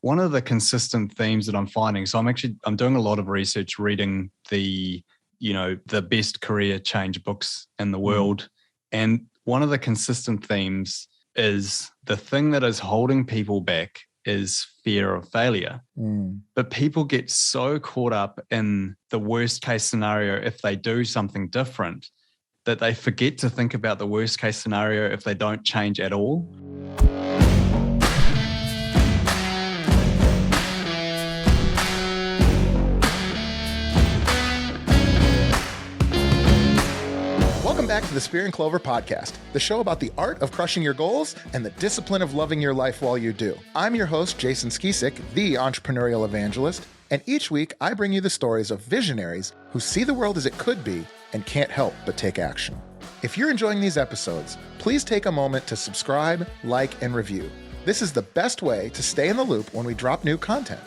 one of the consistent themes that I'm finding, so I'm doing a lot of research, reading the best career change books in the world. And one of the consistent themes is the thing that is holding people back is fear of failure. But people get so caught up in the worst case scenario if they do something different that they forget to think about the worst case scenario if they don't change at all. Welcome back to the Spear and Clover Podcast, the show about the art of crushing your goals and the discipline of loving your life while you do. I'm your host, Jason Skisick, the entrepreneurial evangelist, and each week I bring you the stories of visionaries who see the world as it could be and can't help but take action. If you're enjoying these episodes, please take a moment to subscribe, like, and review. This is the best way to stay in the loop when we drop new content.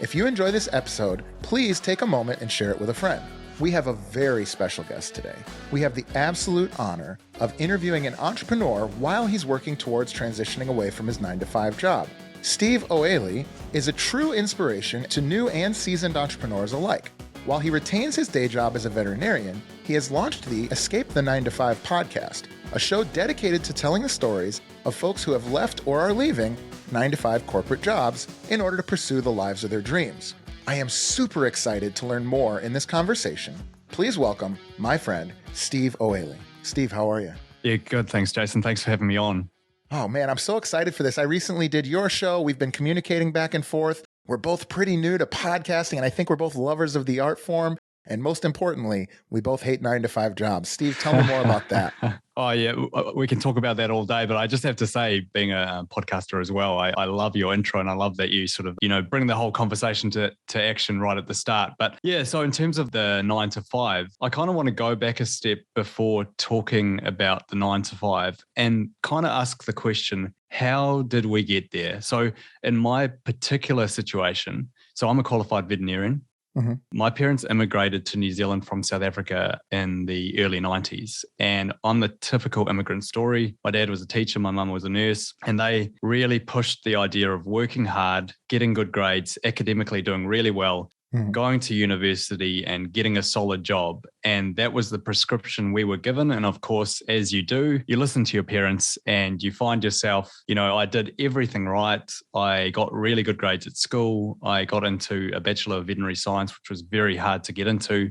If you enjoy this episode, please take a moment and share it with a friend. We have a very special guest today. We have the absolute honor of interviewing an entrepreneur while he's working towards transitioning away from his 9-to-5 job. Steve Oehley is a true inspiration to new and seasoned entrepreneurs alike. While he retains his day job as a veterinarian, he has launched the Escape the 9-to-5 podcast, a show dedicated to telling the stories of folks who have left or are leaving 9-to-5 corporate jobs in order to pursue the lives of their dreams. I am super excited to learn more in this conversation. Please welcome my friend, Steve Oehley. Steve, how are you? Yeah, good. Thanks, Jason. Thanks for having me on. Oh man, I'm so excited for this. I recently did your show. We've been communicating back and forth. We're both pretty new to podcasting, and I think we're both lovers of the art form. And most importantly, we both hate 9-to-5 jobs. Steve, tell me more about that. Oh, yeah, we can talk about that all day, but I just have to say, being a podcaster as well, I love your intro, and I love that you sort of, bring the whole conversation to action right at the start. But yeah, so in terms of the 9-to-5, I kind of want to go back a step before talking about the 9-to-5 and kind of ask the question, how did we get there? So in my particular situation, so I'm a qualified veterinarian. Mm-hmm. My parents immigrated to New Zealand from South Africa in the early 90s. And I'm the typical immigrant story. My dad was a teacher, my mum was a nurse, and they really pushed the idea of working hard, getting good grades, academically doing really well, going to university and getting a solid job. And that was the prescription we were given. And of course, as you do, you listen to your parents and you find yourself, I did everything right. I got really good grades at school. I got into a Bachelor of Veterinary Science, which was very hard to get into.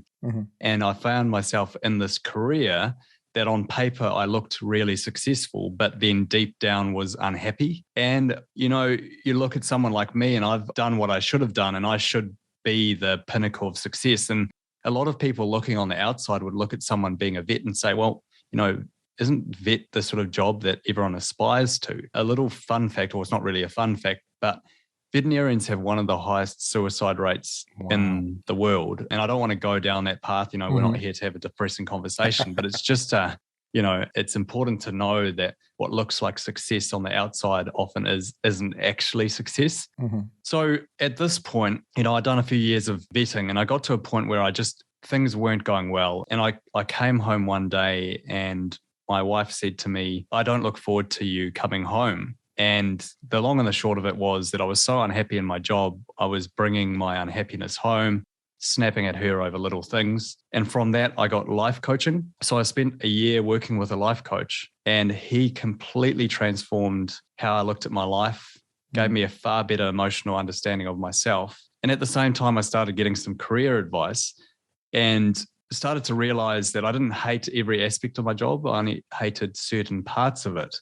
And I found myself in this career that on paper I looked really successful, but then deep down was unhappy. And, you look at someone like me and I've done what I should have done and I should be the pinnacle of success. And a lot of people looking on the outside would look at someone being a vet and say, well, isn't vet the sort of job that everyone aspires to? A little fun fact, or it's not really a fun fact, but veterinarians have one of the highest suicide rates in the world. And I don't want to go down that path. We're not here to have a depressing conversation, but it's just it's important to know that what looks like success on the outside often isn't actually success. So at this point, I'd done a few years of vetting and I got to a point where things weren't going well. And I came home one day and my wife said to me, I don't look forward to you coming home. And the long and the short of it was that I was so unhappy in my job. I was bringing my unhappiness home, snapping at her over little things. And from that, I got life coaching. So I spent a year working with a life coach and he completely transformed how I looked at my life, gave me a far better emotional understanding of myself. And at the same time, I started getting some career advice and started to realize that I didn't hate every aspect of my job. I only hated certain parts of it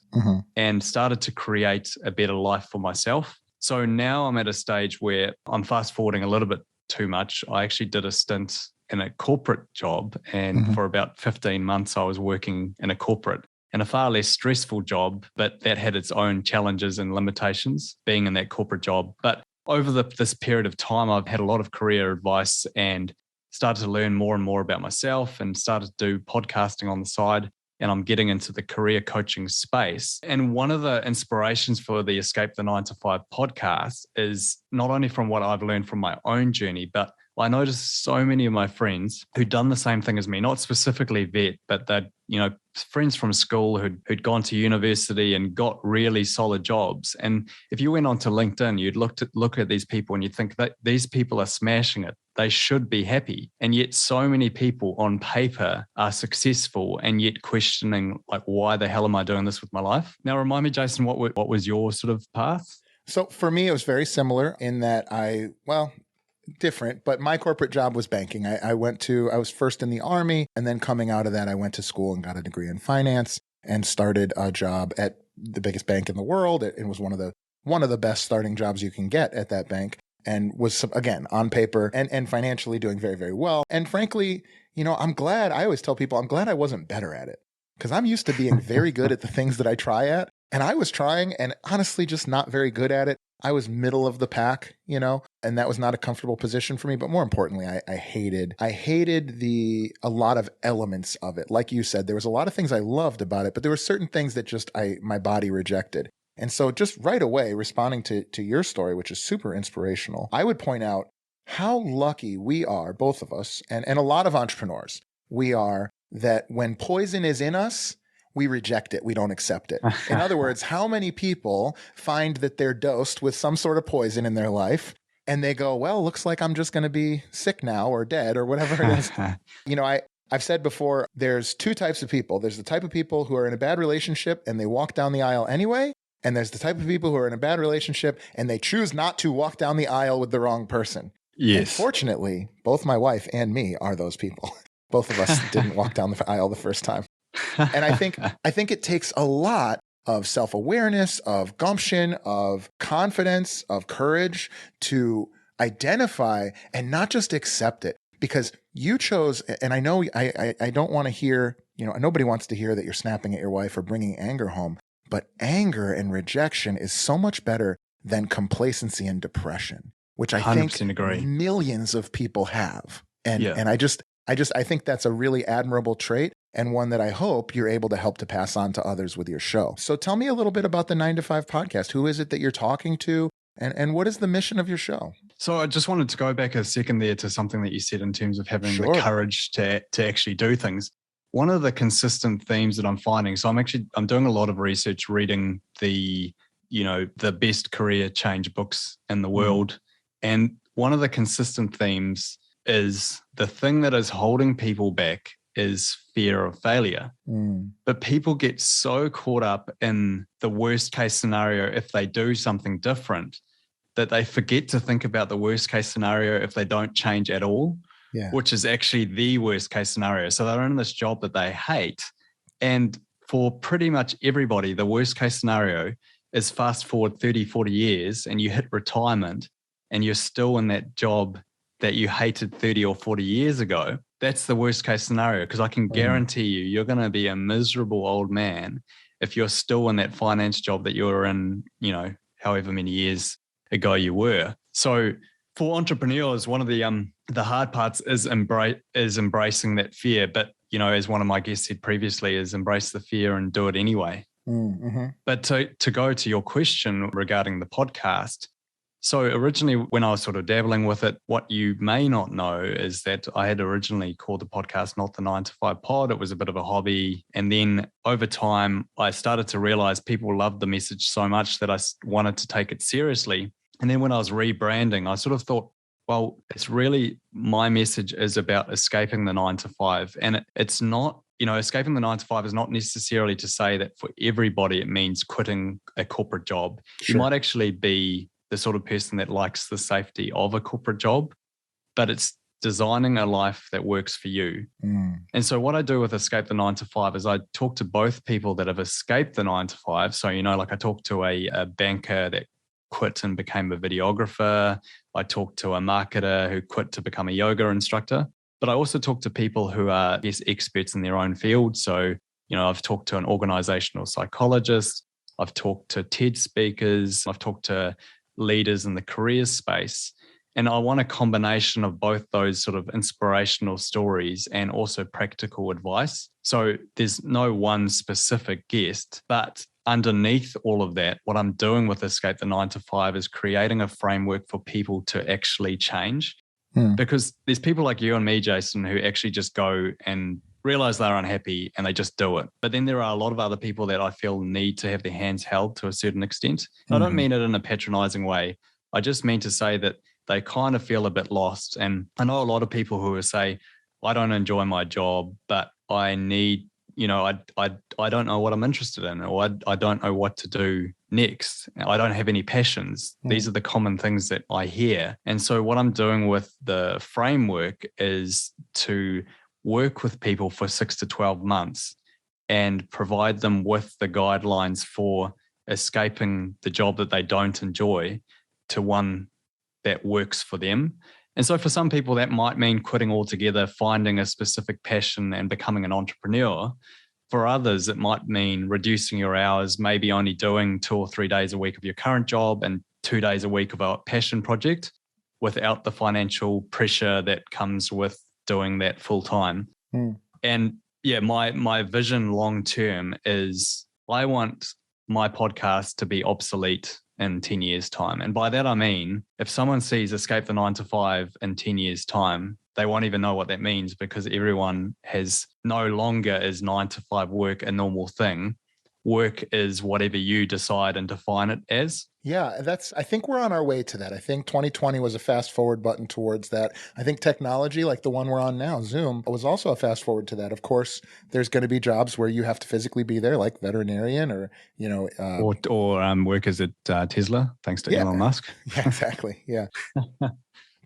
and started to create a better life for myself. So now I'm at a stage where I'm fast forwarding a little bit too much. I actually did a stint in a corporate job and for about 15 months I was working in a corporate and a far less stressful job, but that had its own challenges and limitations being in that corporate job. But over this period of time, I've had a lot of career advice and started to learn more and more about myself and started to do podcasting on the side. And I'm getting into the career coaching space. And one of the inspirations for the Escape the 9-to-5 podcast is not only from what I've learned from my own journey, but I noticed so many of my friends who'd done the same thing as me, not specifically vet, but they'd, friends from school who'd gone to university and got really solid jobs. And if you went onto LinkedIn, you'd look at these people and you'd think that these people are smashing it. They should be happy. And yet so many people on paper are successful and yet questioning, like, why the hell am I doing this with my life? Now, remind me, Jason, what was your sort of path? So for me, it was very similar in that different, but my corporate job was banking. I was first in the Army, and then coming out of that, I went to school and got a degree in finance and started a job at the biggest bank in the world. It was one of the best starting jobs you can get at that bank, and was, again, on paper and financially doing very, very well. And frankly, I'm glad. I always tell people I'm glad I wasn't better at it, because I'm used to being very good at the things that I try at. And I was trying and honestly just not very good at it. I was middle of the pack, and that was not a comfortable position for me. But more importantly, I hated a lot of elements of it. Like you said, there was a lot of things I loved about it, but there were certain things that just my body rejected. And so just right away, responding to your story, which is super inspirational, I would point out how lucky we are, both of us, and a lot of entrepreneurs, we are, that when poison is in us, we reject it. We don't accept it. In other words, how many people find that they're dosed with some sort of poison in their life and they go, well, looks like I'm just going to be sick now or dead or whatever it is. I've said before, there's two types of people. There's the type of people who are in a bad relationship and they walk down the aisle anyway. And there's the type of people who are in a bad relationship and they choose not to walk down the aisle with the wrong person. Yes. And fortunately, both my wife and me are those people. Both of us didn't walk down the aisle the first time. And I think it takes a lot of self-awareness, of gumption, of confidence, of courage to identify and not just accept it, because you chose, and I know I don't want to hear, nobody wants to hear that you're snapping at your wife or bringing anger home, but anger and rejection is so much better than complacency and depression, which I think agree. Millions of people have. And I think that's a really admirable trait, and one that I hope you're able to help to pass on to others with your show. So tell me a little bit about the 9 to 5 podcast. Who is it that you're talking to, and what is the mission of your show? So I just wanted to go back a second there to something that you said in terms of having Sure. the courage to actually do things. One of the consistent themes that I'm finding, so I'm doing a lot of research, reading the best career change books in the world. And one of the consistent themes is the thing that is holding people back is fear of failure. But people get so caught up in the worst case scenario if they do something different that they forget to think about the worst case scenario if they don't change at all, which is actually the worst case scenario. So they're in this job that they hate. And for pretty much everybody, the worst case scenario is fast forward 30, 40 years and you hit retirement and you're still in that job that you hated 30 or 40 years ago. That's the worst case scenario, because I can guarantee you're going to be a miserable old man if you're still in that finance job that you were in, however many years ago you were. So for entrepreneurs, one of the hard parts is embracing that fear. But, as one of my guests said previously, is embrace the fear and do it anyway. Mm-hmm. But to go to your question regarding the podcast, so originally when I was sort of dabbling with it, what you may not know is that I had originally called the podcast Not the 9 to 5 Pod. It was a bit of a hobby. And then over time, I started to realize people loved the message so much that I wanted to take it seriously. And then when I was rebranding, I sort of thought, well, it's really, my message is about escaping the 9 to 5. And it's not, escaping the 9 to 5 is not necessarily to say that for everybody it means quitting a corporate job. Sure. You might actually be the sort of person that likes the safety of a corporate job, but it's designing a life that works for you. And so what I do with Escape the 9 to 5 is I talk to both people that have escaped the 9 to 5. So, like I talked to a banker that quit and became a videographer. I talked to a marketer who quit to become a yoga instructor. But I also talk to people who are, experts in their own field. So, I've talked to an organizational psychologist. I've talked to TED speakers. I've talked to leaders in the career space. And I want a combination of both those sort of inspirational stories and also practical advice. So there's no one specific guest, but underneath all of that, what I'm doing with Escape the 9 to 5 is creating a framework for people to actually change. Because there's people like you and me, Jason, who actually just go and realize they're unhappy and they just do it. But then there are a lot of other people that I feel need to have their hands held to a certain extent. I don't mean it in a patronizing way. I just mean to say that they kind of feel a bit lost. And I know a lot of people who will say, I don't enjoy my job, but I need, I don't know what I'm interested in, or I don't know what to do next. I don't have any passions. These are the common things that I hear. And so what I'm doing with the framework is to work with people for 6 to 12 months and provide them with the guidelines for escaping the job that they don't enjoy to one that works for them. And so for some people, that might mean quitting altogether, finding a specific passion and becoming an entrepreneur. For others, it might mean reducing your hours, maybe only doing 2 or 3 days a week of your current job and 2 days a week of a passion project without the financial pressure that comes with doing that full time. And yeah, my vision long term is I want my podcast to be obsolete in 10 years' time. And by that, I mean, if someone sees Escape the 9 to 5 in 10 years' time, they won't even know what that means, because everyone has no longer is 9 to 5 work a normal thing. Work is whatever you decide and define it as. Yeah, I think we're on our way to that. I think 2020 was a fast forward button towards that. I think technology like the one we're on now, Zoom, was also a fast forward to that. Of course, there's going to be jobs where you have to physically be there, like veterinarian or workers at Tesla, thanks to Elon Musk. Yeah, exactly. Yeah.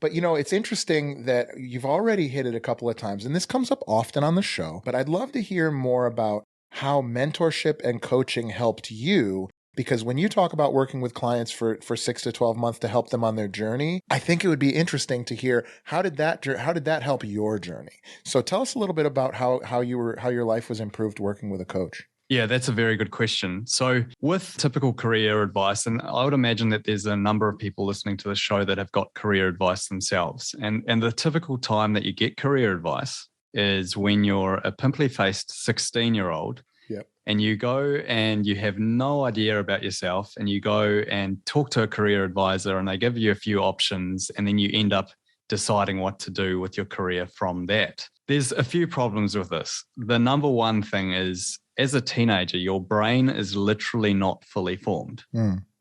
But, it's interesting that you've already hit it a couple of times, and this comes up often on the show, but I'd love to hear more about how mentorship and coaching helped you. Because when you talk about working with clients for 6 to 12 months to help them on their journey, I think it would be interesting to hear how did that help your journey? So tell us a little bit about how your life was improved working with a coach. Yeah, that's a very good question. So with typical career advice, and I would imagine that there's a number of people listening to the show that have got career advice themselves. And the typical time that you get career advice is when you're a pimply-faced 16-year-old. Yep. And you go and you have no idea about yourself, and you go and talk to a career advisor and they give you a few options, and then you end up deciding what to do with your career from that. There's a few problems with this. The number one thing is, as a teenager, your brain is literally not fully formed.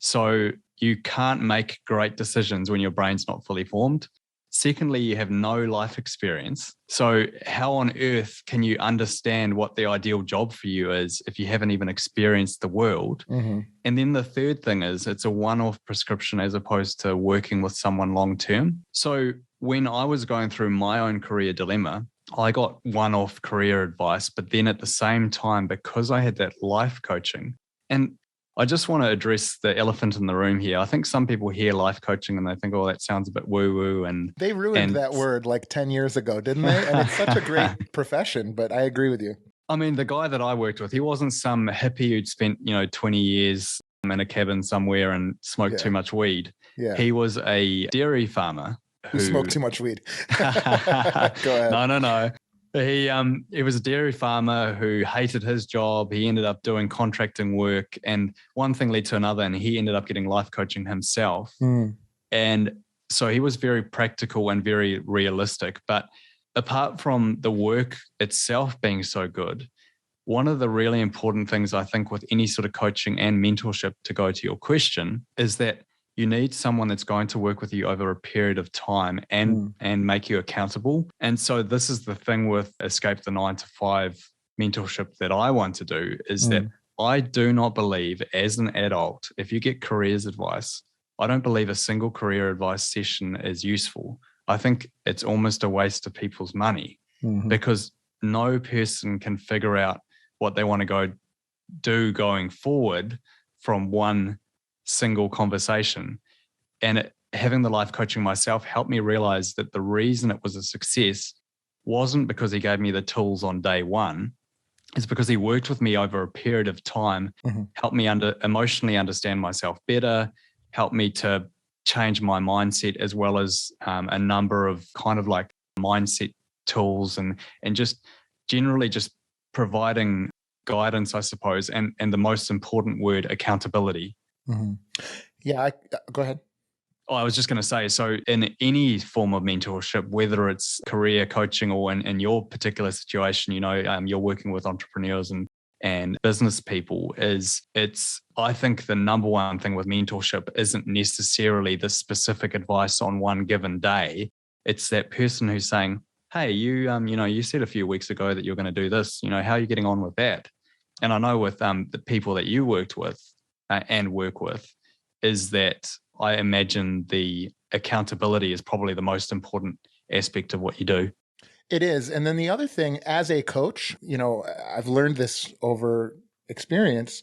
So you can't make great decisions when your brain's not fully formed. Secondly, you have no life experience. So how on earth can you understand what the ideal job for you is if you haven't even experienced the world? And then the third thing is it's a one-off prescription as opposed to working with someone long-term. So when I was going through my own career dilemma, I got one-off career advice, but then at the same time, because I had that life coaching, and I just want to address the elephant in the room here. I think some people hear life coaching and they think, oh, that sounds a bit woo-woo. And they ruined that word like 10 years ago, didn't they? And it's such a great profession, but I agree with you. I mean, the guy that I worked with, he wasn't some hippie who'd spent, 20 years in a cabin somewhere and smoked too much weed. Yeah. He was a dairy farmer who smoked too much weed. Go ahead. No. He was a dairy farmer who hated his job. He ended up doing contracting work, and one thing led to another, and he ended up getting life coaching himself. And so he was very practical and very realistic. But apart from the work itself being so good, one of the really important things I think with any sort of coaching and mentorship, to go to your question, is that you need someone that's going to work with you over a period of time and make you accountable. And so this is the thing with Escape the 9 to 5 mentorship that I want to do, is that I do not believe as an adult, if you get careers advice, I don't believe a single career advice session is useful. I think it's almost a waste of people's money because no person can figure out what they want to go do going forward from one single conversation. And having the life coaching myself helped me realize that the reason it was a success wasn't because he gave me the tools on day one. It's because he worked with me over a period of time, helped me emotionally understand myself better, helped me to change my mindset, as well as a number of kind of like mindset tools and just generally just providing guidance, I suppose, and the most important word, accountability. Yeah, go ahead. Oh, I was just going to say, so in any form of mentorship, whether it's career coaching or in your particular situation, you're working with entrepreneurs and business people, I think the number one thing with mentorship isn't necessarily the specific advice on one given day. It's that person who's saying, hey, you said a few weeks ago that you're going to do this, how are you getting on with that? And I know with the people that you worked with and work with is that I imagine the accountability is probably the most important aspect of what you do. It is. And then the other thing, as a coach, I've learned this over experience,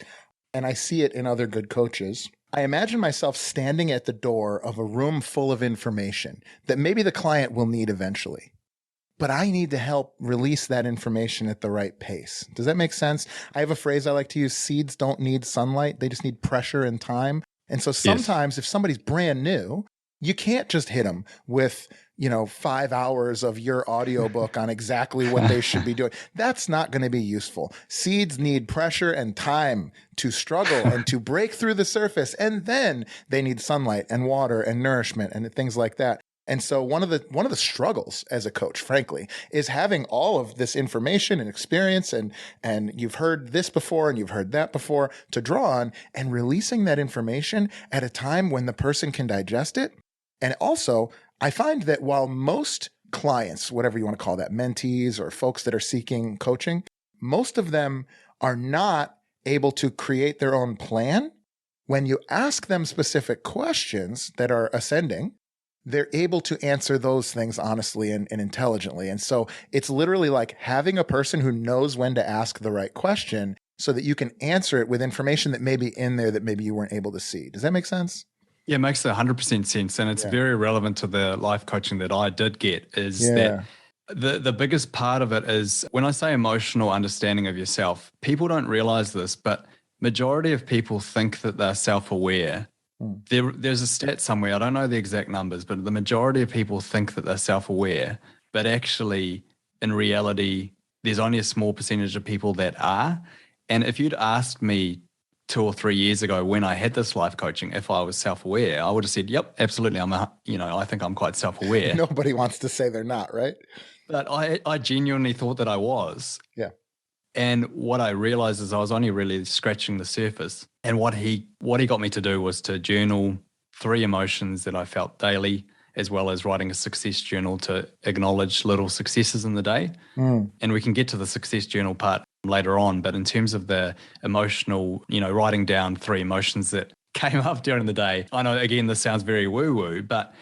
and I see it in other good coaches. I imagine myself standing at the door of a room full of information that maybe the client will need eventually, but I need to help release that information at the right pace. Does that make sense? I have a phrase I like to use: seeds don't need sunlight. They just need pressure and time. And so sometimes if somebody's brand new, you can't just hit them with, 5 hours of your audiobook on exactly what they should be doing. That's not going to be useful. Seeds need pressure and time to struggle and to break through the surface. And then they need sunlight and water and nourishment and things like that. And so one of the struggles as a coach, frankly, is having all of this information and experience and you've heard this before and you've heard that before to draw on, and releasing that information at a time when the person can digest it. And also, I find that while most clients, whatever you want to call that, mentees or folks that are seeking coaching, most of them are not able to create their own plan. When you ask them specific questions that are ascending, they're able to answer those things honestly and intelligently. And so it's literally like having a person who knows when to ask the right question so that you can answer it with information that may be in there that maybe you weren't able to see. Does that make sense? Yeah, it makes 100% sense. And it's very relevant to the life coaching that I did get that the biggest part of it is when I say emotional understanding of yourself, people don't realize this, but majority of people think that they're self-aware. There's a stat somewhere, I don't know the exact numbers, but the majority of people think that they're self-aware, but actually in reality, there's only a small percentage of people that are. And if you'd asked me 2 or 3 years ago when I had this life coaching, if I was self-aware, I would have said, yep, absolutely. I think I'm quite self-aware. Nobody wants to say they're not, right? But I genuinely thought that I was. Yeah. And what I realized is I was only really scratching the surface. And what he got me to do was to journal 3 emotions that I felt daily, as well as writing a success journal to acknowledge little successes in the day. And we can get to the success journal part later on. But in terms of the emotional, writing down 3 emotions that came up during the day, I know, again, this sounds very woo-woo, but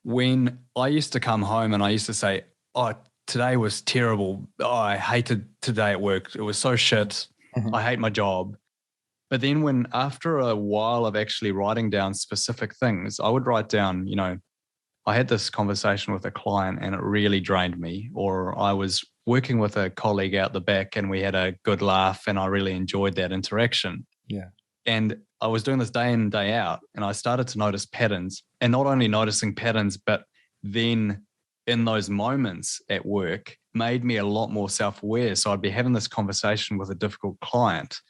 when I used to come home and I used to say, oh, today was terrible. Oh, I hated today at work. It was so shit. I hate my job. But then after a while of actually writing down specific things, I would write down, I had this conversation with a client and it really drained me, or I was working with a colleague out the back and we had a good laugh and I really enjoyed that interaction. Yeah. And I was doing this day in and day out and I started to notice patterns, and not only noticing patterns, but then in those moments at work made me a lot more self-aware. So I'd be having this conversation with a difficult client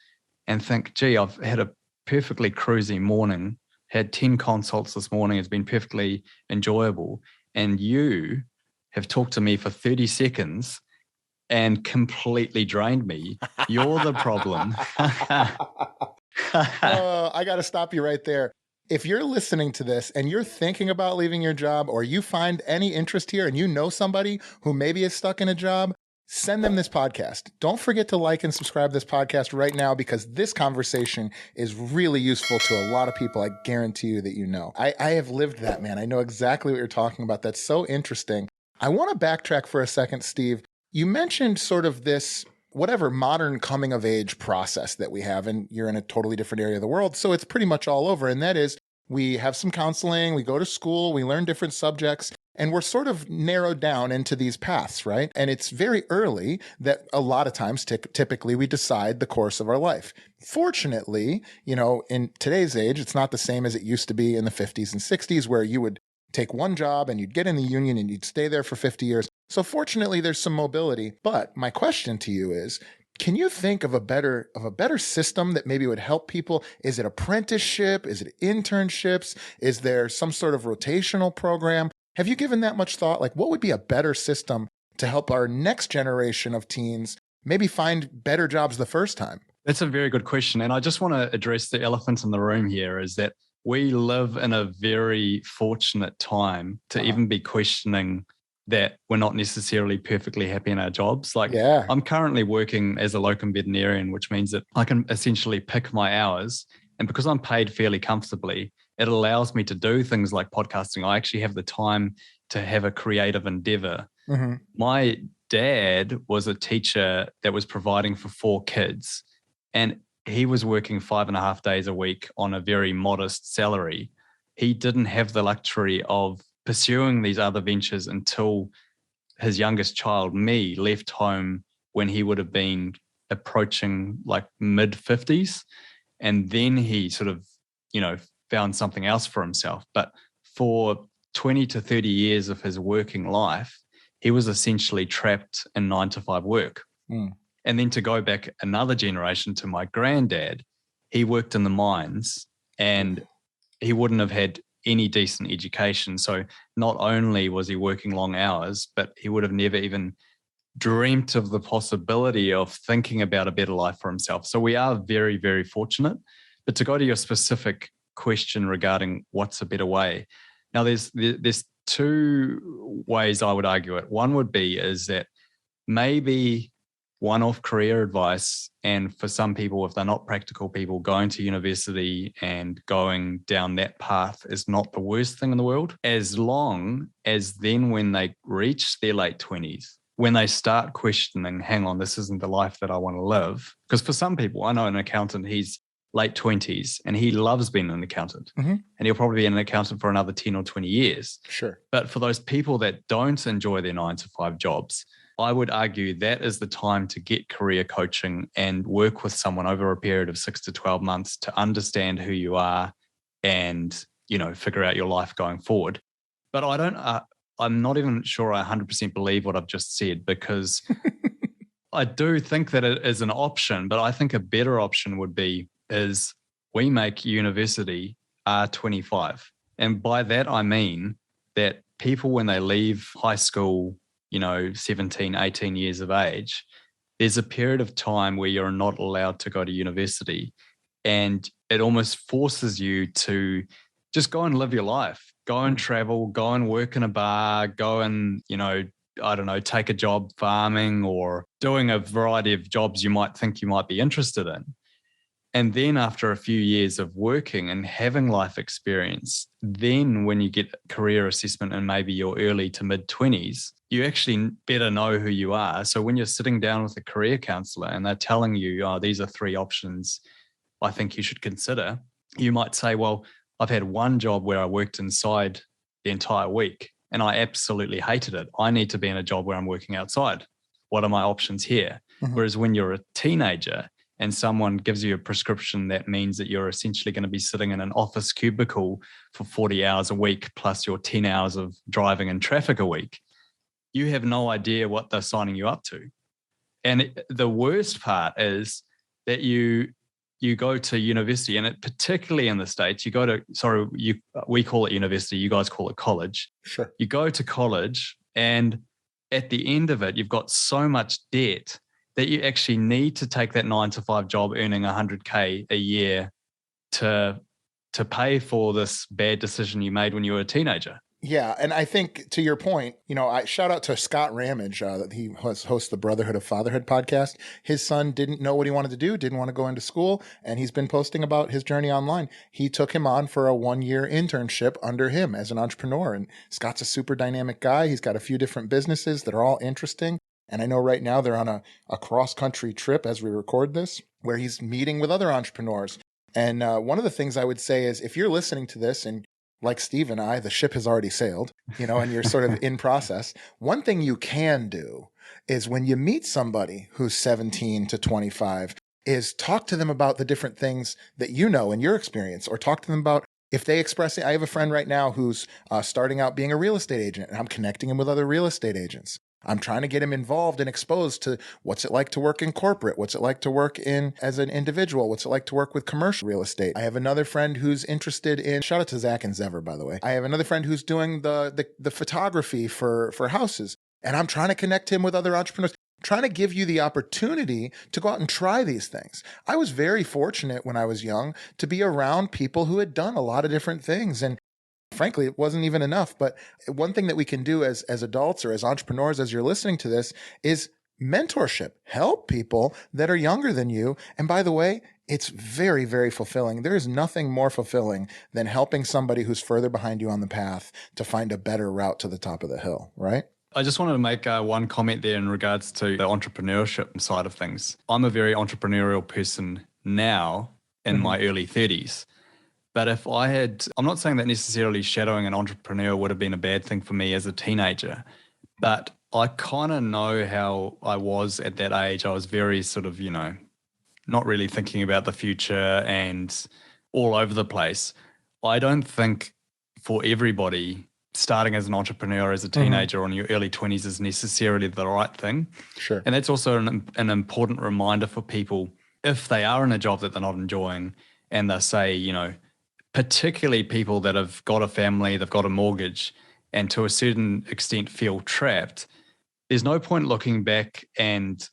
and think, gee, I've had a perfectly cruisy morning, had 10 consults this morning. It's been perfectly enjoyable. And you have talked to me for 30 seconds and completely drained me. You're the problem. I got to stop you right there. If you're listening to this and you're thinking about leaving your job, or you find any interest here and you know somebody who maybe is stuck in a job, send them this podcast. Don't forget to like and subscribe to this podcast right now, because this conversation is really useful to a lot of people. I guarantee you that you know. I have lived that, man. I know exactly what you're talking about. That's so interesting. I want to backtrack for a second, Steve. You mentioned sort of this, whatever, modern coming of age process that we have, and you're in a totally different area of the world, so it's pretty much all over. And that is, we have some counseling, we go to school, we learn different subjects, and we're sort of narrowed down into these paths, right? And it's very early that a lot of times, typically, we decide the course of our life. Fortunately, in today's age, it's not the same as it used to be in the 50s and 60s, where you would take one job and you'd get in the union and you'd stay there for 50 years. So fortunately, there's some mobility. But my question to you is, Can you think of a better system that maybe would help people? Is it apprenticeship? Is it internships? Is there some sort of rotational program? Have you given that much thought? Like, what would be a better system to help our next generation of teens maybe find better jobs the first time? That's a very good question. And I just want to address the elephant in the room here is that we live in a very fortunate time to even be questioning that we're not necessarily perfectly happy in our jobs. Like, I'm currently working as a locum veterinarian, which means that I can essentially pick my hours. And because I'm paid fairly comfortably, it allows me to do things like podcasting. I actually have the time to have a creative endeavor. My dad was a teacher that was providing for 4 kids, and he was working 5.5 days a week on a very modest salary. He didn't have the luxury of pursuing these other ventures until his youngest child, me, left home when he would have been approaching like mid-50s. And then he sort of, found something else for himself. But for 20 to 30 years of his working life, he was essentially trapped in 9-to-5 work. And then to go back another generation to my granddad, he worked in the mines and he wouldn't have had any decent education. So not only was he working long hours, but he would have never even dreamt of the possibility of thinking about a better life for himself. So we are very, very fortunate. But to go to your specific question regarding what's a better way, now there's 2 ways I would argue it. One would be is that maybe one-off career advice, and for some people, if they're not practical people, going to university and going down that path is not the worst thing in the world, as long as then when they reach their late 20s, when they start questioning, hang on, this isn't the life that I want to live. Because for some people, I know an accountant, he's late 20s and he loves being an accountant, and he'll probably be an accountant for another 10 or 20 years. Sure. But for those people that don't enjoy their 9-to-5 jobs, I would argue that is the time to get career coaching and work with someone over a period of 6 to 12 months to understand who you are and, figure out your life going forward. But I'm not even sure I 100% believe what I've just said, because I do think that it is an option, but I think a better option would be is we make university R25. And by that, I mean that people, when they leave high school, 17, 18 years of age, there's a period of time where you're not allowed to go to university. And it almost forces you to just go and live your life, go and travel, go and work in a bar, go and, take a job farming or doing a variety of jobs you might think you might be interested in. And then after a few years of working and having life experience, then when you get career assessment in maybe your early to mid-20s, you actually better know who you are. So when you're sitting down with a career counselor and they're telling you, these are 3 options I think you should consider, you might say, well, I've had one job where I worked inside the entire week and I absolutely hated it. I need to be in a job where I'm working outside. What are my options here? Whereas when you're a teenager and someone gives you a prescription that means that you're essentially going to be sitting in an office cubicle for 40 hours a week, plus your 10 hours of driving in traffic a week, you have no idea what they're signing you up to. And the worst part is that you go to university, and particularly in the States, we call it university, you guys call it college. Sure. You go to college, and at the end of it, you've got so much debt that you actually need to take that 9-to-5 job earning $100K a year to pay for this bad decision you made when you were a teenager. Yeah. And I think to your point, I shout out to Scott Ramage, that he hosts the Brotherhood of Fatherhood podcast. His son didn't know what he wanted to do, didn't want to go into school, and he's been posting about his journey online. He took him on for a 1-year internship under him as an entrepreneur. And Scott's a super dynamic guy. He's got a few different businesses that are all interesting. And I know right now they're on a cross-country trip as we record this, where he's meeting with other entrepreneurs. And one of the things I would say is, if you're listening to this and like Steve and I, the ship has already sailed, and you're sort of in process, one thing you can do is when you meet somebody who's 17 to 25 is talk to them about the different things that you know in your experience, or talk to them about if they express it. I have a friend right now who's starting out being a real estate agent, and I'm connecting him with other real estate agents. I'm trying to get him involved and exposed to what's it like to work in corporate? What's it like to work in as an individual? What's it like to work with commercial real estate? I have another friend who's interested in, shout out to Zach and Zever, by the way. I have another friend who's doing the photography for houses. And I'm trying to connect him with other entrepreneurs, trying to give you the opportunity to go out and try these things. I was very fortunate when I was young to be around people who had done a lot of different things. And frankly, it wasn't even enough. But one thing that we can do as adults or as entrepreneurs, as you're listening to this, is mentorship. Help people that are younger than you. And by the way, it's very, very fulfilling. There is nothing more fulfilling than helping somebody who's further behind you on the path to find a better route to the top of the hill, right? I just wanted to make one comment there in regards to the entrepreneurship side of things. I'm a very entrepreneurial person now in my early 30s. But if I had, I'm not saying that necessarily shadowing an entrepreneur would have been a bad thing for me as a teenager, but I kind of know how I was at that age. I was very sort of, not really thinking about the future and all over the place. I don't think for everybody starting as an entrepreneur as a teenager or in your early 20s is necessarily the right thing. Sure. And that's also an important reminder for people if they are in a job that they're not enjoying and they say, particularly people that have got a family, they've got a mortgage, and to a certain extent feel trapped, there's no point looking back and,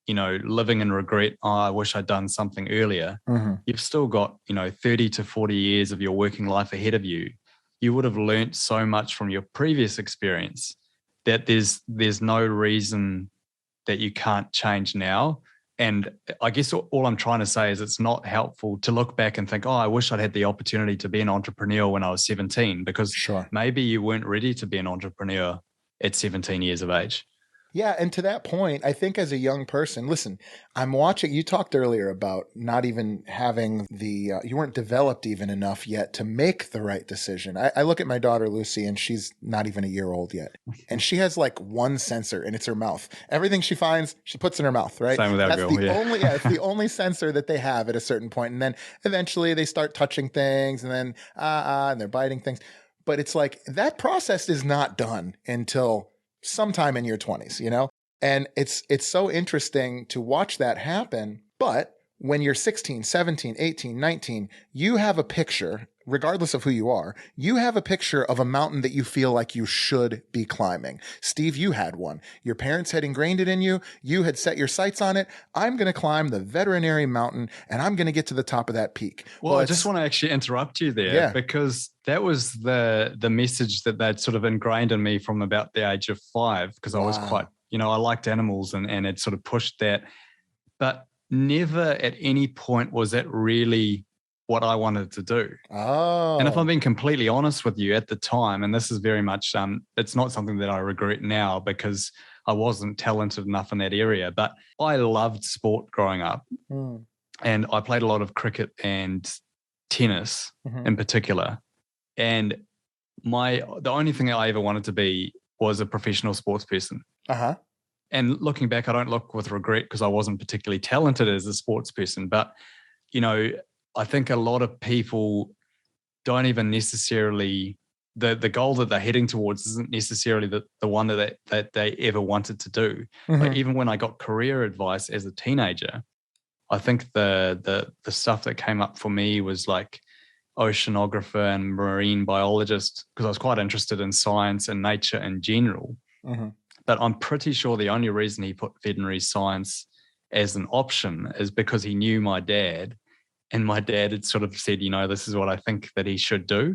living in regret, I wish I'd done something earlier. You've still got, 30 to 40 years of your working life ahead of you. You would have learnt so much from your previous experience that there's no reason that you can't change now. And I guess all I'm trying to say is it's not helpful to look back and think, I wish I'd had the opportunity to be an entrepreneur when I was 17, because maybe you weren't ready to be an entrepreneur at 17 years of age. Yeah. And to that point, I think as a young person, listen, I'm watching, you talked earlier about not even having you weren't developed even enough yet to make the right decision. I look at my daughter, Lucy, and she's not even a year old yet. And she has like one sensor and it's her mouth. Everything she finds, she puts in her mouth, right? Same with our girl, it's the only sensor that they have at a certain point. And then eventually they start touching things and then, and they're biting things. But it's like that process is not done until sometime in your 20s, And it's so interesting to watch that happen. But when you're 16, 17, 18, 19, you have a picture, regardless of who you are, you have a picture of a mountain that you feel like you should be climbing. Steve, you had one. Your parents had ingrained it in you. You had set your sights on it. I'm going to climb the veterinary mountain and I'm going to get to the top of that peak. Well, I just want to actually interrupt you there because that was the message that they'd sort of ingrained in me from about the age of 5, because I was quite, I liked animals and it sort of pushed that. But never at any point was that really what I wanted to do. And if I'm being completely honest with you at the time, and this is very much, it's not something that I regret now because I wasn't talented enough in that area, but I loved sport growing up. And I played a lot of cricket and tennis in particular. And the only thing I ever wanted to be was a professional sports person. And looking back, I don't look with regret because I wasn't particularly talented as a sports person. But, I think a lot of people don't even necessarily, the goal that they're heading towards isn't necessarily the one that they ever wanted to do. Like even when I got career advice as a teenager, I think the stuff that came up for me was like oceanographer and marine biologist, because I was quite interested in science and nature in general. But I'm pretty sure the only reason he put veterinary science as an option is because he knew my dad. And my dad had sort of said, this is what I think that he should do.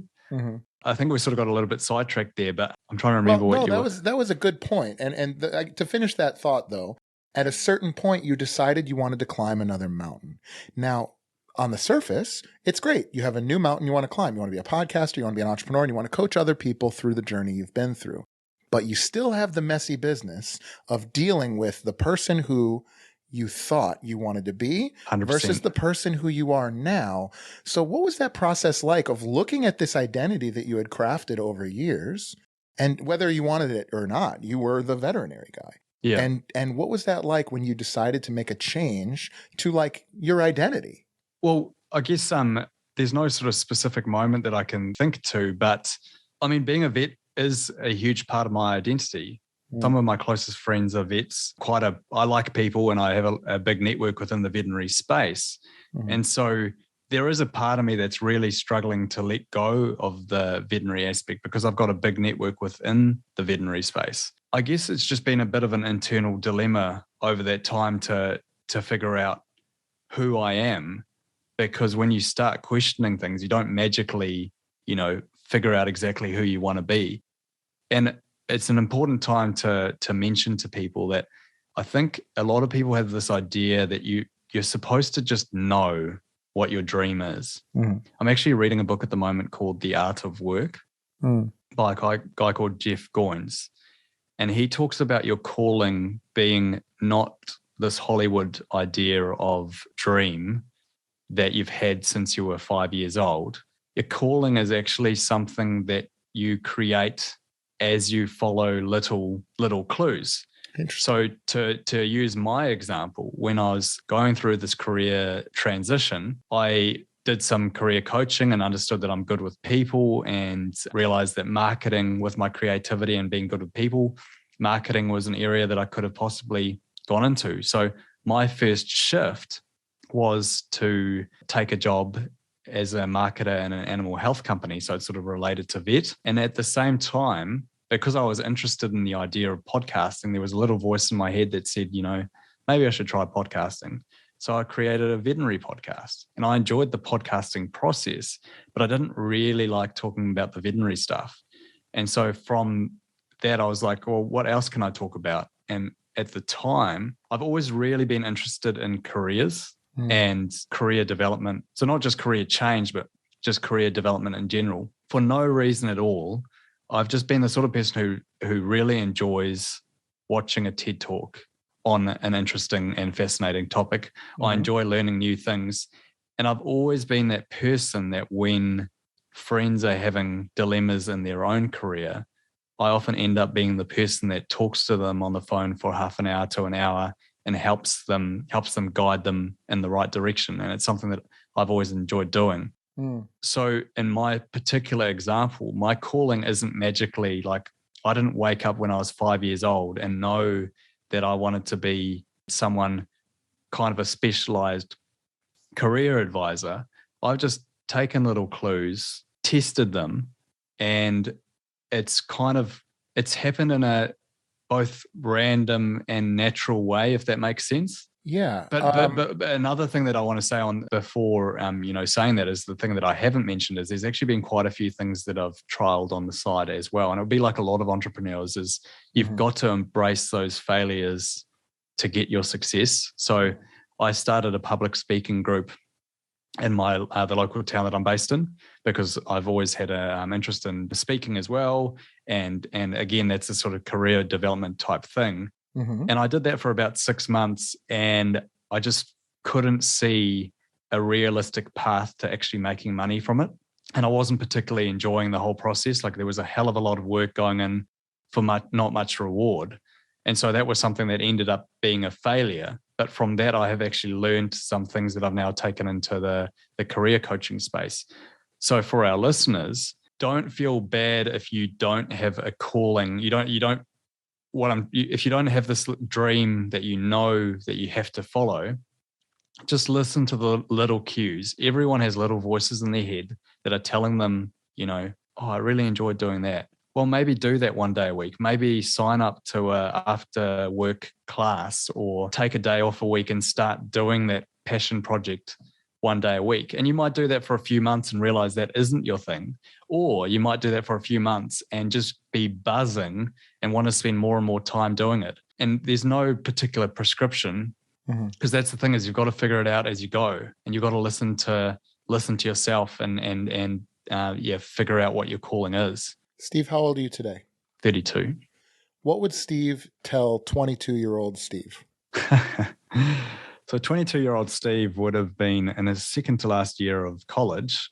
I think we sort of got a little bit sidetracked there, but I'm trying to remember that was a good point. And to finish that thought, though, at a certain point, you decided you wanted to climb another mountain. Now, on the surface, it's great. You have a new mountain you want to climb. You want to be a podcaster, you want to be an entrepreneur, and you want to coach other people through the journey you've been through. But you still have the messy business of dealing with the person who you thought you wanted to be 100%. Versus the person who you are now. So what was that process like of looking at this identity that you had crafted over years, and whether you wanted it or not, you were the veterinary guy. Yeah. And what was that like when you decided to make a change to like your identity? Well, I guess there's no sort of specific moment that I can think to, but I mean, being a vet is a huge part of my identity. Some of my closest friends are vets. I like people, and I have a big network within the veterinary space. And so there is a part of me that's really struggling to let go of the veterinary aspect because I've got a big network within the veterinary space. I guess it's just been a bit of an internal dilemma over that time to figure out who I am, because when you start questioning things, you don't magically, figure out exactly who you want to be. And it's an important time to mention to people that I think a lot of people have this idea that you're supposed to just know what your dream is. I'm actually reading a book at the moment called The Art of Work by a guy called Jeff Goins. And he talks about your calling being not this Hollywood idea of dream that you've had since you were 5 years old. Your calling is actually something that you create as you follow little clues. So to use my example, when I was going through this career transition, I did some career coaching and understood that I'm good with people, and realized that marketing, with my creativity and being good with people, marketing was an area that I could have possibly gone into. So my first shift was to take a job as a marketer in an animal health company. So it's sort of related to vet. And at the same time, because I was interested in the idea of podcasting, there was a little voice in my head that said, maybe I should try podcasting. So I created a veterinary podcast, and I enjoyed the podcasting process, but I didn't really like talking about the veterinary stuff. And so from that, I was like, well, what else can I talk about? And at the time, I've always really been interested in careers and career development. So not just career change, but just career development in general. For no reason at all, I've just been the sort of person who really enjoys watching a TED Talk on an interesting and fascinating topic. I enjoy learning new things. And I've always been that person that when friends are having dilemmas in their own career, I often end up being the person that talks to them on the phone for half an hour to an hour and helps them guide them in the right direction. And it's something that I've always enjoyed doing. So in my particular example, my calling isn't magically like, I didn't wake up when I was 5 years old and know that I wanted to be someone kind of a specialized career advisor. I've just taken little clues, tested them, and it's happened in a both random and natural way, if that makes sense. Yeah. But another thing that I want to say on before, saying that is the thing that I haven't mentioned is there's actually been quite a few things that I've trialed on the side as well. And it'll be like a lot of entrepreneurs is you've got to embrace those failures to get your success. So I started a public speaking group in my the local town that I'm based in, because I've always had an interest in speaking as well. And again, that's a sort of career development type thing. And I did that for about 6 months, and I just couldn't see a realistic path to actually making money from it. And I wasn't particularly enjoying the whole process. Like there was a hell of a lot of work going in for not much reward. And so that was something that ended up being a failure. But from that, I have actually learned some things that I've now taken into the career coaching space. So for our listeners, don't feel bad if you don't have a calling. If you don't have this dream that you know that you have to follow, just listen to the little cues. Everyone has little voices in their head that are telling them, oh, I really enjoyed doing that. Well, maybe do that one day a week. Maybe sign up to a after work class, or take a day off a week and start doing that passion project one day a week. And you might do that for a few months and realize that isn't your thing. Or you might do that for a few months and just be buzzing and want to spend more and more time doing it. And there's no particular prescription, because that's the thing, is you've got to figure it out as you go, and you've got to listen to yourself and figure out what your calling is. Steve, how old are you today? 32. What would Steve tell 22-year-old Steve? So 22-year-old Steve would have been in his second to last year of college,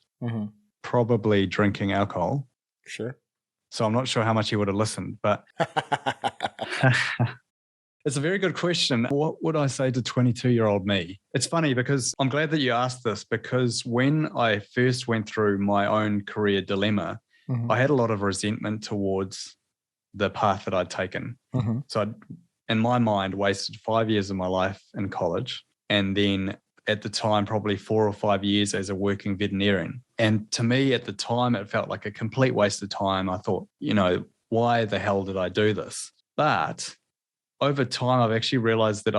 probably drinking alcohol. Sure. So I'm not sure how much he would have listened, but it's a very good question. What would I say to 22-year-old me? It's funny because I'm glad that you asked this, because when I first went through my own career dilemma, I had a lot of resentment towards the path that I'd taken. Mm-hmm. So I'd, in my mind, wasted 5 years of my life in college, and then at the time, probably 4 or 5 years as a working veterinarian. And to me at the time, it felt like a complete waste of time. I thought, why the hell did I do this? But over time, I've actually realized that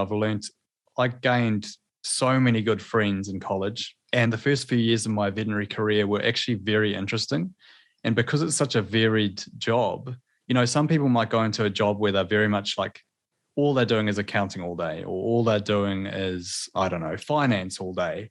I gained so many good friends in college. And the first few years of my veterinary career were actually very interesting. And because it's such a varied job, some people might go into a job where they're very much like, all they're doing is accounting all day, or all they're doing is, finance all day.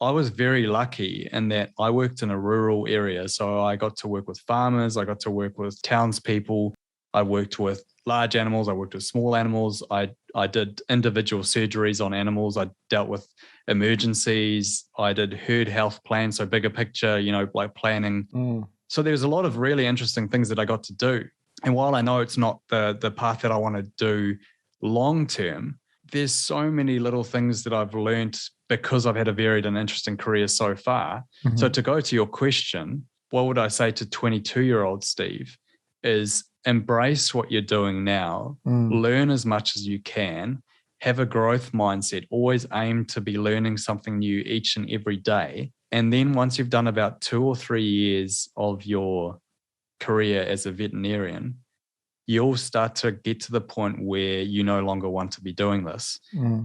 I was very lucky in that I worked in a rural area. So I got to work with farmers. I got to work with townspeople. I worked with large animals. I worked with small animals. I did individual surgeries on animals. I dealt with emergencies. I did herd health plans. So bigger picture, like planning. So there's a lot of really interesting things that I got to do. And while I know it's not the path that I want to do long term, there's so many little things that I've learned because I've had a varied and interesting career so far. Mm-hmm. So to go to your question, what would I say to 22-year-old Steve is embrace what you're doing now, learn as much as you can, have a growth mindset, always aim to be learning something new each and every day. And then once you've done about 2 or 3 years of your career as a veterinarian, you'll start to get to the point where you no longer want to be doing this.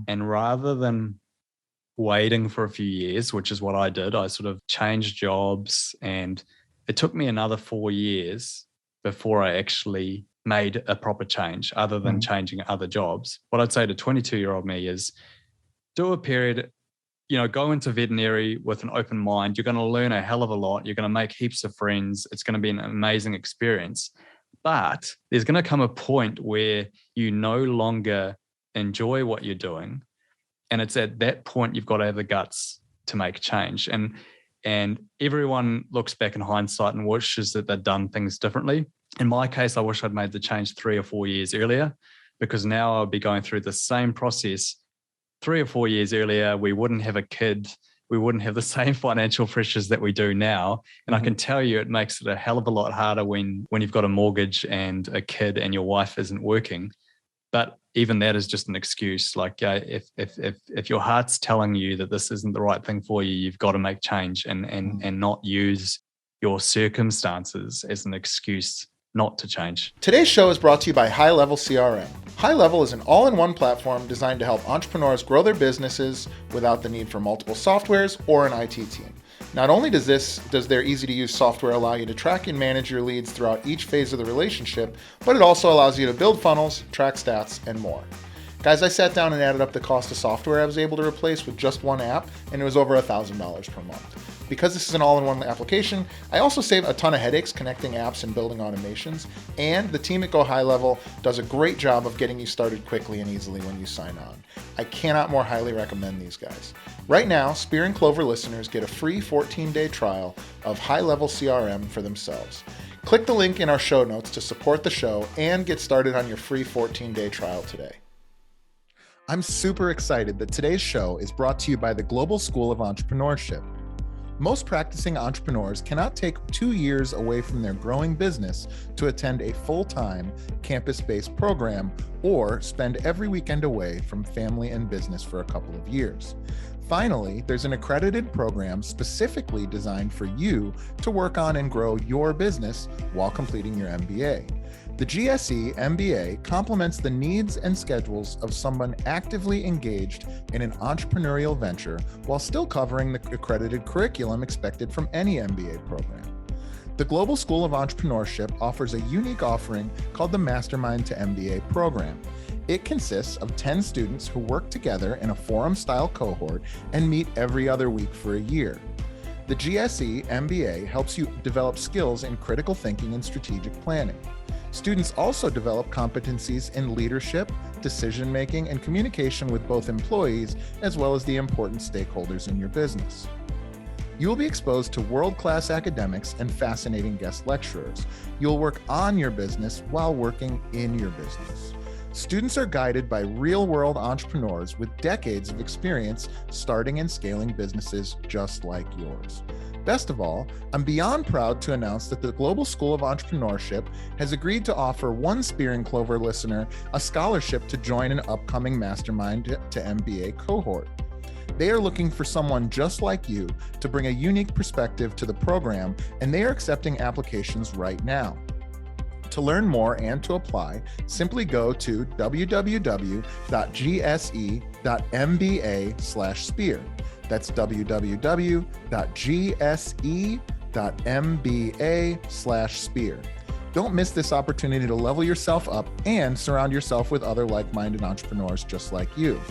And rather than waiting for a few years, which is what I did, I sort of changed jobs, and it took me another 4 years before I actually made a proper change other than changing other jobs. What I'd say to 22-year-old me is do a period, go into veterinary with an open mind. You're going to learn a hell of a lot. You're going to make heaps of friends. It's going to be an amazing experience. But there's going to come a point where you no longer enjoy what you're doing. And it's at that point you've got to have the guts to make change. And everyone looks back in hindsight and wishes that they'd done things differently. In my case, I wish I'd made the change 3 or 4 years earlier, because now I'll be going through the same process 3 or 4 years earlier. We wouldn't have a kid. We wouldn't have the same financial pressures that we do now. And I can tell you it makes it a hell of a lot harder when you've got a mortgage and a kid and your wife isn't working. But even that is just an excuse. Like if your heart's telling you that this isn't the right thing for you, you've got to make change and not use your circumstances as an excuse not to change. Today's show is brought to you by High Level CRM. High Level is an all-in-one platform designed to help entrepreneurs grow their businesses without the need for multiple softwares or an IT team. Not only does their easy-to-use software allow you to track and manage your leads throughout each phase of the relationship, but it also allows you to build funnels, track stats, and more. Guys, I sat down and added up the cost of software I was able to replace with just one app, and it was over $1,000 per month. Because this is an all-in-one application, I also save a ton of headaches connecting apps and building automations, and the team at Go High Level does a great job of getting you started quickly and easily when you sign on. I cannot more highly recommend these guys. Right now, Spear and Clover listeners get a free 14-day trial of High Level CRM for themselves. Click the link in our show notes to support the show and get started on your free 14-day trial today. I'm super excited that today's show is brought to you by the Global School of Entrepreneurship. Most practicing entrepreneurs cannot take 2 years away from their growing business to attend a full-time campus-based program or spend every weekend away from family and business for a couple of years. Finally, there's an accredited program specifically designed for you to work on and grow your business while completing your MBA. The GSE MBA complements the needs and schedules of someone actively engaged in an entrepreneurial venture while still covering the accredited curriculum expected from any MBA program. The Global School of Entrepreneurship offers a unique offering called the Mastermind to MBA program. It consists of 10 students who work together in a forum-style cohort and meet every other week for a year. The GSE MBA helps you develop skills in critical thinking and strategic planning. Students also develop competencies in leadership, decision-making, and communication with both employees as well as the important stakeholders in your business. You will be exposed to world-class academics and fascinating guest lecturers. You'll work on your business while working in your business. Students are guided by real-world entrepreneurs with decades of experience starting and scaling businesses just like yours. Best of all, I'm beyond proud to announce that the Global School of Entrepreneurship has agreed to offer one Spear and Clover listener a scholarship to join an upcoming Mastermind to MBA cohort. They are looking for someone just like you to bring a unique perspective to the program, and they are accepting applications right now. To learn more and to apply, simply go to www.gse.mba/spear. That's www.gse.mba/spear. Don't miss this opportunity to level yourself up and surround yourself with other like-minded entrepreneurs just like you.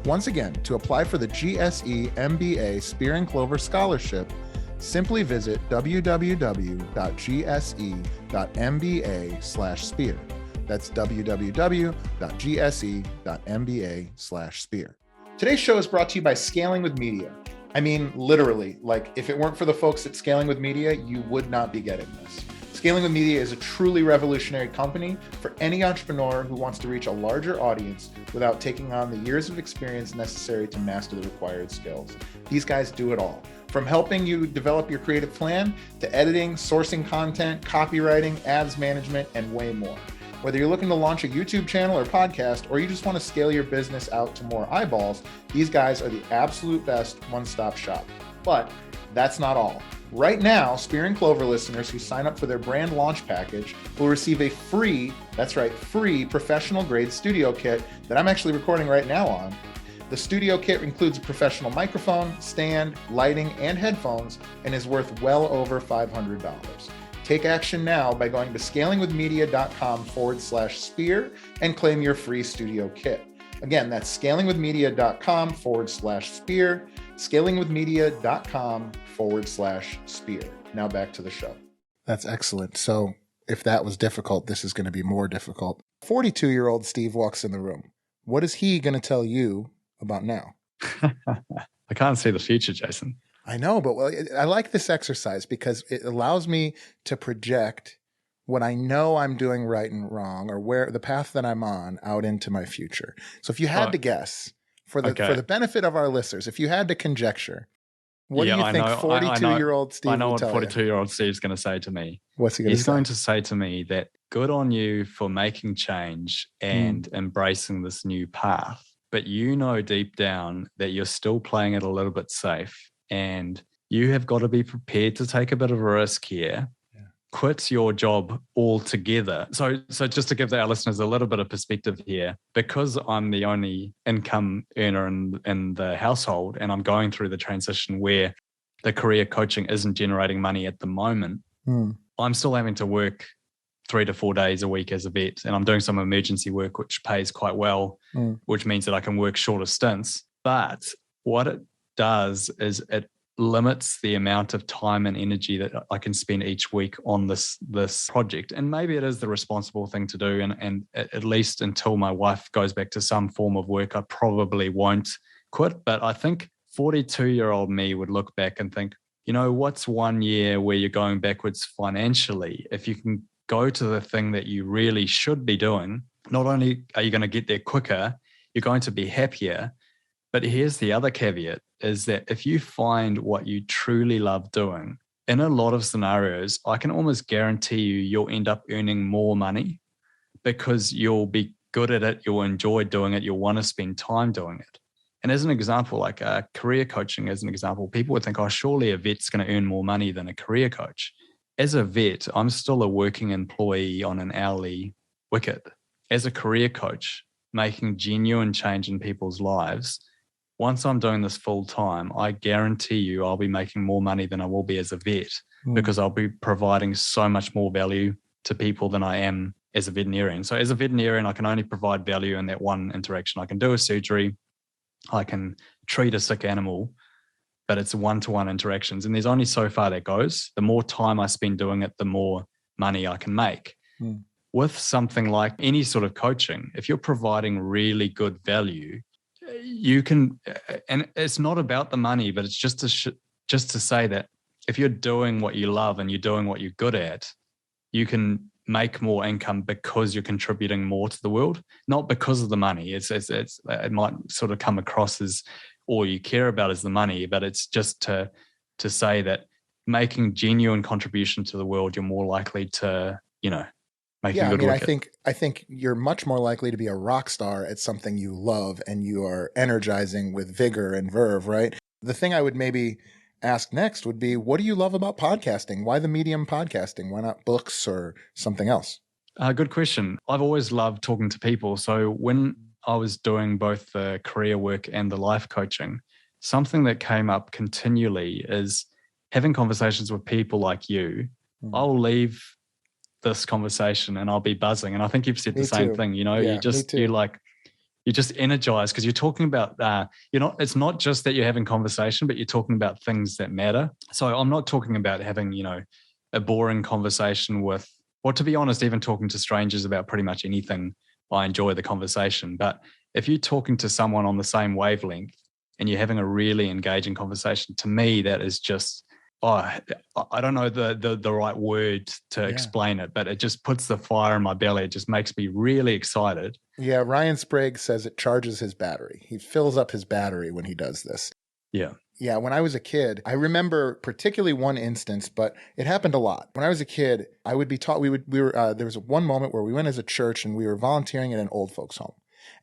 Once again, to apply for the GSE MBA Spear and Clover Scholarship, simply visit www.gse.mba/spear. That's www.gse.mba/spear. Today's show is brought to you by Scaling with Media. I mean, literally, like if it weren't for the folks at Scaling with Media, you would not be getting this. Scaling with Media is a truly revolutionary company for any entrepreneur who wants to reach a larger audience without taking on the years of experience necessary to master the required skills. These guys do it all. From helping you develop your creative plan to editing, sourcing content, copywriting, ads management, and way more. Whether you're looking to launch a YouTube channel or podcast, or you just want to scale your business out to more eyeballs, these guys are the absolute best one-stop shop. But that's not all. Right now, Spear and Clover listeners who sign up for their brand launch package will receive a free, that's right, free professional grade studio kit that I'm actually recording right now on. The studio kit includes a professional microphone, stand, lighting, and headphones, and is worth well over $500. Take action now by going to scalingwithmedia.com/spear and claim your free studio kit. Again, that's scalingwithmedia.com/spear, scalingwithmedia.com/spear. Now back to the show. That's excellent. So if that was difficult, this is going to be more difficult. 42-year-old Steve walks in the room. What is he going to tell you about now? I can't see the future, Jason. I know, but I like this exercise because it allows me to project what I know I'm doing right and wrong, or where the path that I'm on out into my future. So if you had to guess, for the benefit of our listeners, if you had to conjecture, what do you think 42-year-old Steve will tell you? I know what 42-year-old Steve's going to say to me. What's he going to say? He's going to say to me that good on you for making change and embracing this new path. But you know deep down that you're still playing it a little bit safe, and you have got to be prepared to take a bit of a risk here. Yeah. Quit your job altogether. So just to give our listeners a little bit of perspective here, because I'm the only income earner in the household, and I'm going through the transition where the career coaching isn't generating money at the moment, I'm still having to work 3 to 4 days a week as a vet, and I'm doing some emergency work, which pays quite well, which means that I can work shorter stints. But what it does is it limits the amount of time and energy that I can spend each week on this project. And maybe it is the responsible thing to do. And at least until my wife goes back to some form of work, I probably won't quit. But I think 42-year-old me would look back and think, you know, what's 1 year where you're going backwards financially? If you can go to the thing that you really should be doing, not only are you going to get there quicker, you're going to be happier. But here's the other caveat, is that if you find what you truly love doing, in a lot of scenarios, I can almost guarantee you'll end up earning more money because you'll be good at it, you'll enjoy doing it, you'll want to spend time doing it. And as an example, like career coaching as an example, people would think, oh, surely a vet's going to earn more money than a career coach. As a vet, I'm still a working employee on an hourly wicket. As a career coach, making genuine change in people's lives, once I'm doing this full time, I guarantee you I'll be making more money than I will be as a vet because I'll be providing so much more value to people than I am as a veterinarian. So as a veterinarian, I can only provide value in that one interaction. I can do a surgery, I can treat a sick animal, but it's one-to-one interactions. And there's only so far that goes. The more time I spend doing it, the more money I can make. With something like any sort of coaching, if you're providing really good value, you can, and it's not about the money, but it's just to say that if you're doing what you love and you're doing what you're good at, you can make more income because you're contributing more to the world, not because of the money. It might sort of come across as all you care about is the money, but it's just to say that making genuine contribution to the world, you're more likely to, making good work. I think you're much more likely to be a rock star at something you love and you are energizing with vigor and verve, right? The thing I would maybe ask next would be, what do you love about podcasting? Why the medium podcasting? Why not books or something else? Good question. I've always loved talking to people. So when I was doing both the career work and the life coaching, something that came up continually is having conversations with people like you. I'll leave this conversation and I'll be buzzing. And I think you've said the same thing, you just energize because you're talking about, it's not just that you're having conversation, but you're talking about things that matter. So I'm not talking about having, a boring conversation with, or to be honest, even talking to strangers about pretty much anything, I enjoy the conversation. But if you're talking to someone on the same wavelength and you're having a really engaging conversation, to me, that is just, I don't know the right word to explain it, but it just puts the fire in my belly. It just makes me really excited. Yeah, Ryan Sprague says it charges his battery. He fills up his battery when he does this. Yeah. Yeah, when I was a kid, I remember particularly one instance, but it happened a lot. When I was a kid, I would be taught, there was one moment where we went as a church and we were volunteering at an old folks home.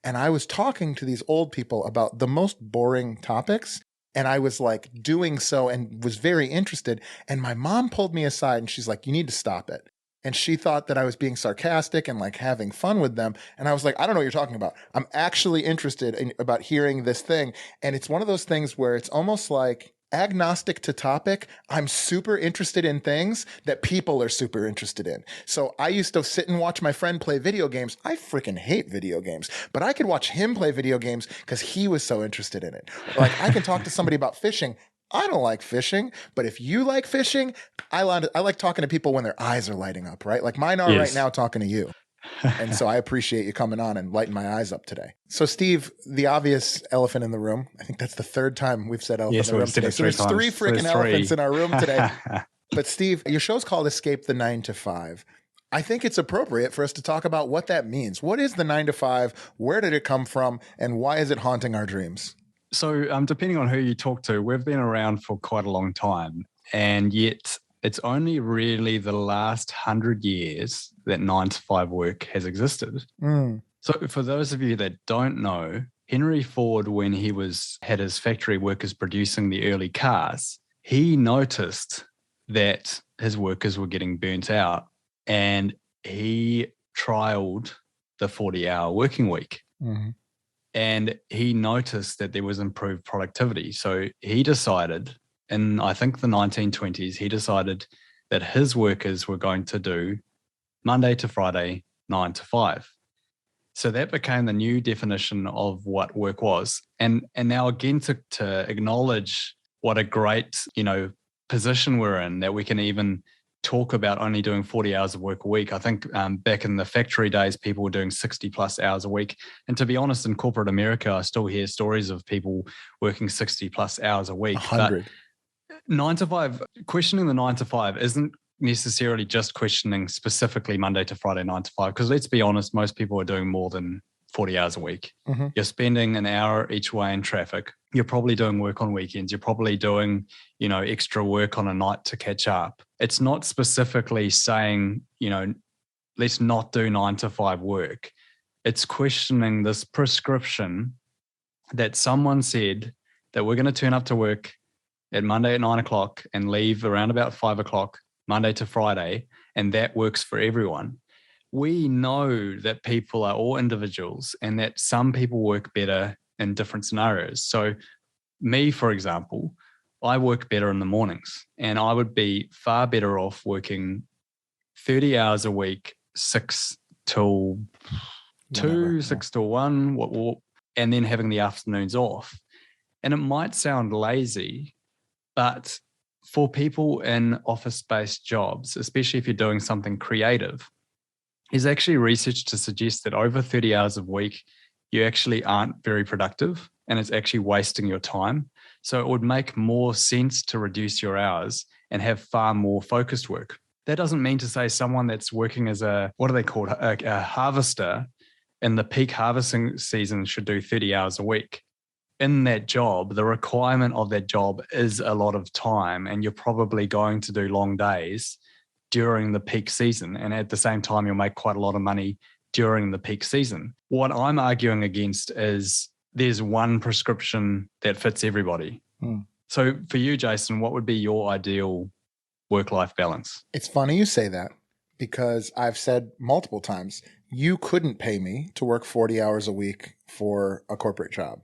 And I was talking to these old people about the most boring topics. And I was like doing so and was very interested. And my mom pulled me aside and she's like, you need to stop it. And she thought that I was being sarcastic and like having fun with them. And I was like, I don't know what you're talking about. I'm actually interested about hearing this thing. And it's one of those things where it's almost like agnostic to topic. I'm super interested in things that people are super interested in. So I used to sit and watch my friend play video games. I freaking hate video games, but I could watch him play video games because he was so interested in it. Like I can talk to somebody about fishing. I don't like fishing, but if you like fishing, I like talking to people when their eyes are lighting up, right? Like mine are right now talking to you. And so I appreciate you coming on and lighting my eyes up today. So Steve, the obvious elephant in the room, I think that's the third time we've said elephant in the room today. So there's three freaking elephants in our room today. But Steve, your show's called Escape the 9 to 5. I think it's appropriate for us to talk about what that means. What is the 9 to 5? Where did it come from? And why is it haunting our dreams? So depending on who you talk to, we've been around for quite a long time. And yet it's only really the last 100 years that 9 to 5 work has existed. So for those of you that don't know, Henry Ford, when he had his factory workers producing the early cars, he noticed that his workers were getting burnt out and he trialed the 40-hour working week. And he noticed that there was improved productivity. So he decided, in I think the 1920s, he decided that his workers were going to do Monday to Friday, 9 to 5. So that became the new definition of what work was. And now again, to acknowledge what a great, position we're in, that we can even talk about only doing 40 hours of work a week. I think back in the factory days, people were doing 60 plus hours a week. And to be honest, in corporate America, I still hear stories of people working 60 plus hours a week. 100. But 9 to 5, questioning the 9 to 5 isn't necessarily just questioning specifically Monday to Friday, 9 to 5, because let's be honest, most people are doing more than 40 hours a week. You're spending an hour each way in traffic. You're probably doing work on weekends. You're probably doing, extra work on a night to catch up. It's not specifically saying, let's not do 9 to 5 work. It's questioning this prescription that someone said that we're going to turn up to work at Monday at 9 o'clock and leave around about 5 o'clock, Monday to Friday, and that works for everyone. We know that people are all individuals and that some people work better in different scenarios. So me, for example, I work better in the mornings and I would be far better off working 30 hours a week, 6 till 2, 6 till 1, and then having the afternoons off. And it might sound lazy, but for people in office-based jobs, especially if you're doing something creative, there's actually research to suggest that over 30 hours a week, you actually aren't very productive and it's actually wasting your time. So it would make more sense to reduce your hours and have far more focused work. That doesn't mean to say someone that's working as a harvester in the peak harvesting season should do 30 hours a week. in that job, the requirement of that job is a lot of time, and you're probably going to do long days during the peak season. And at the same time, you'll make quite a lot of money during the peak season. What I'm arguing against is there's one prescription that fits everybody. So for you, Jason, what would be your ideal work-life balance? It's funny you say that, because I've said multiple times, you couldn't pay me to work 40 hours a week for a corporate job.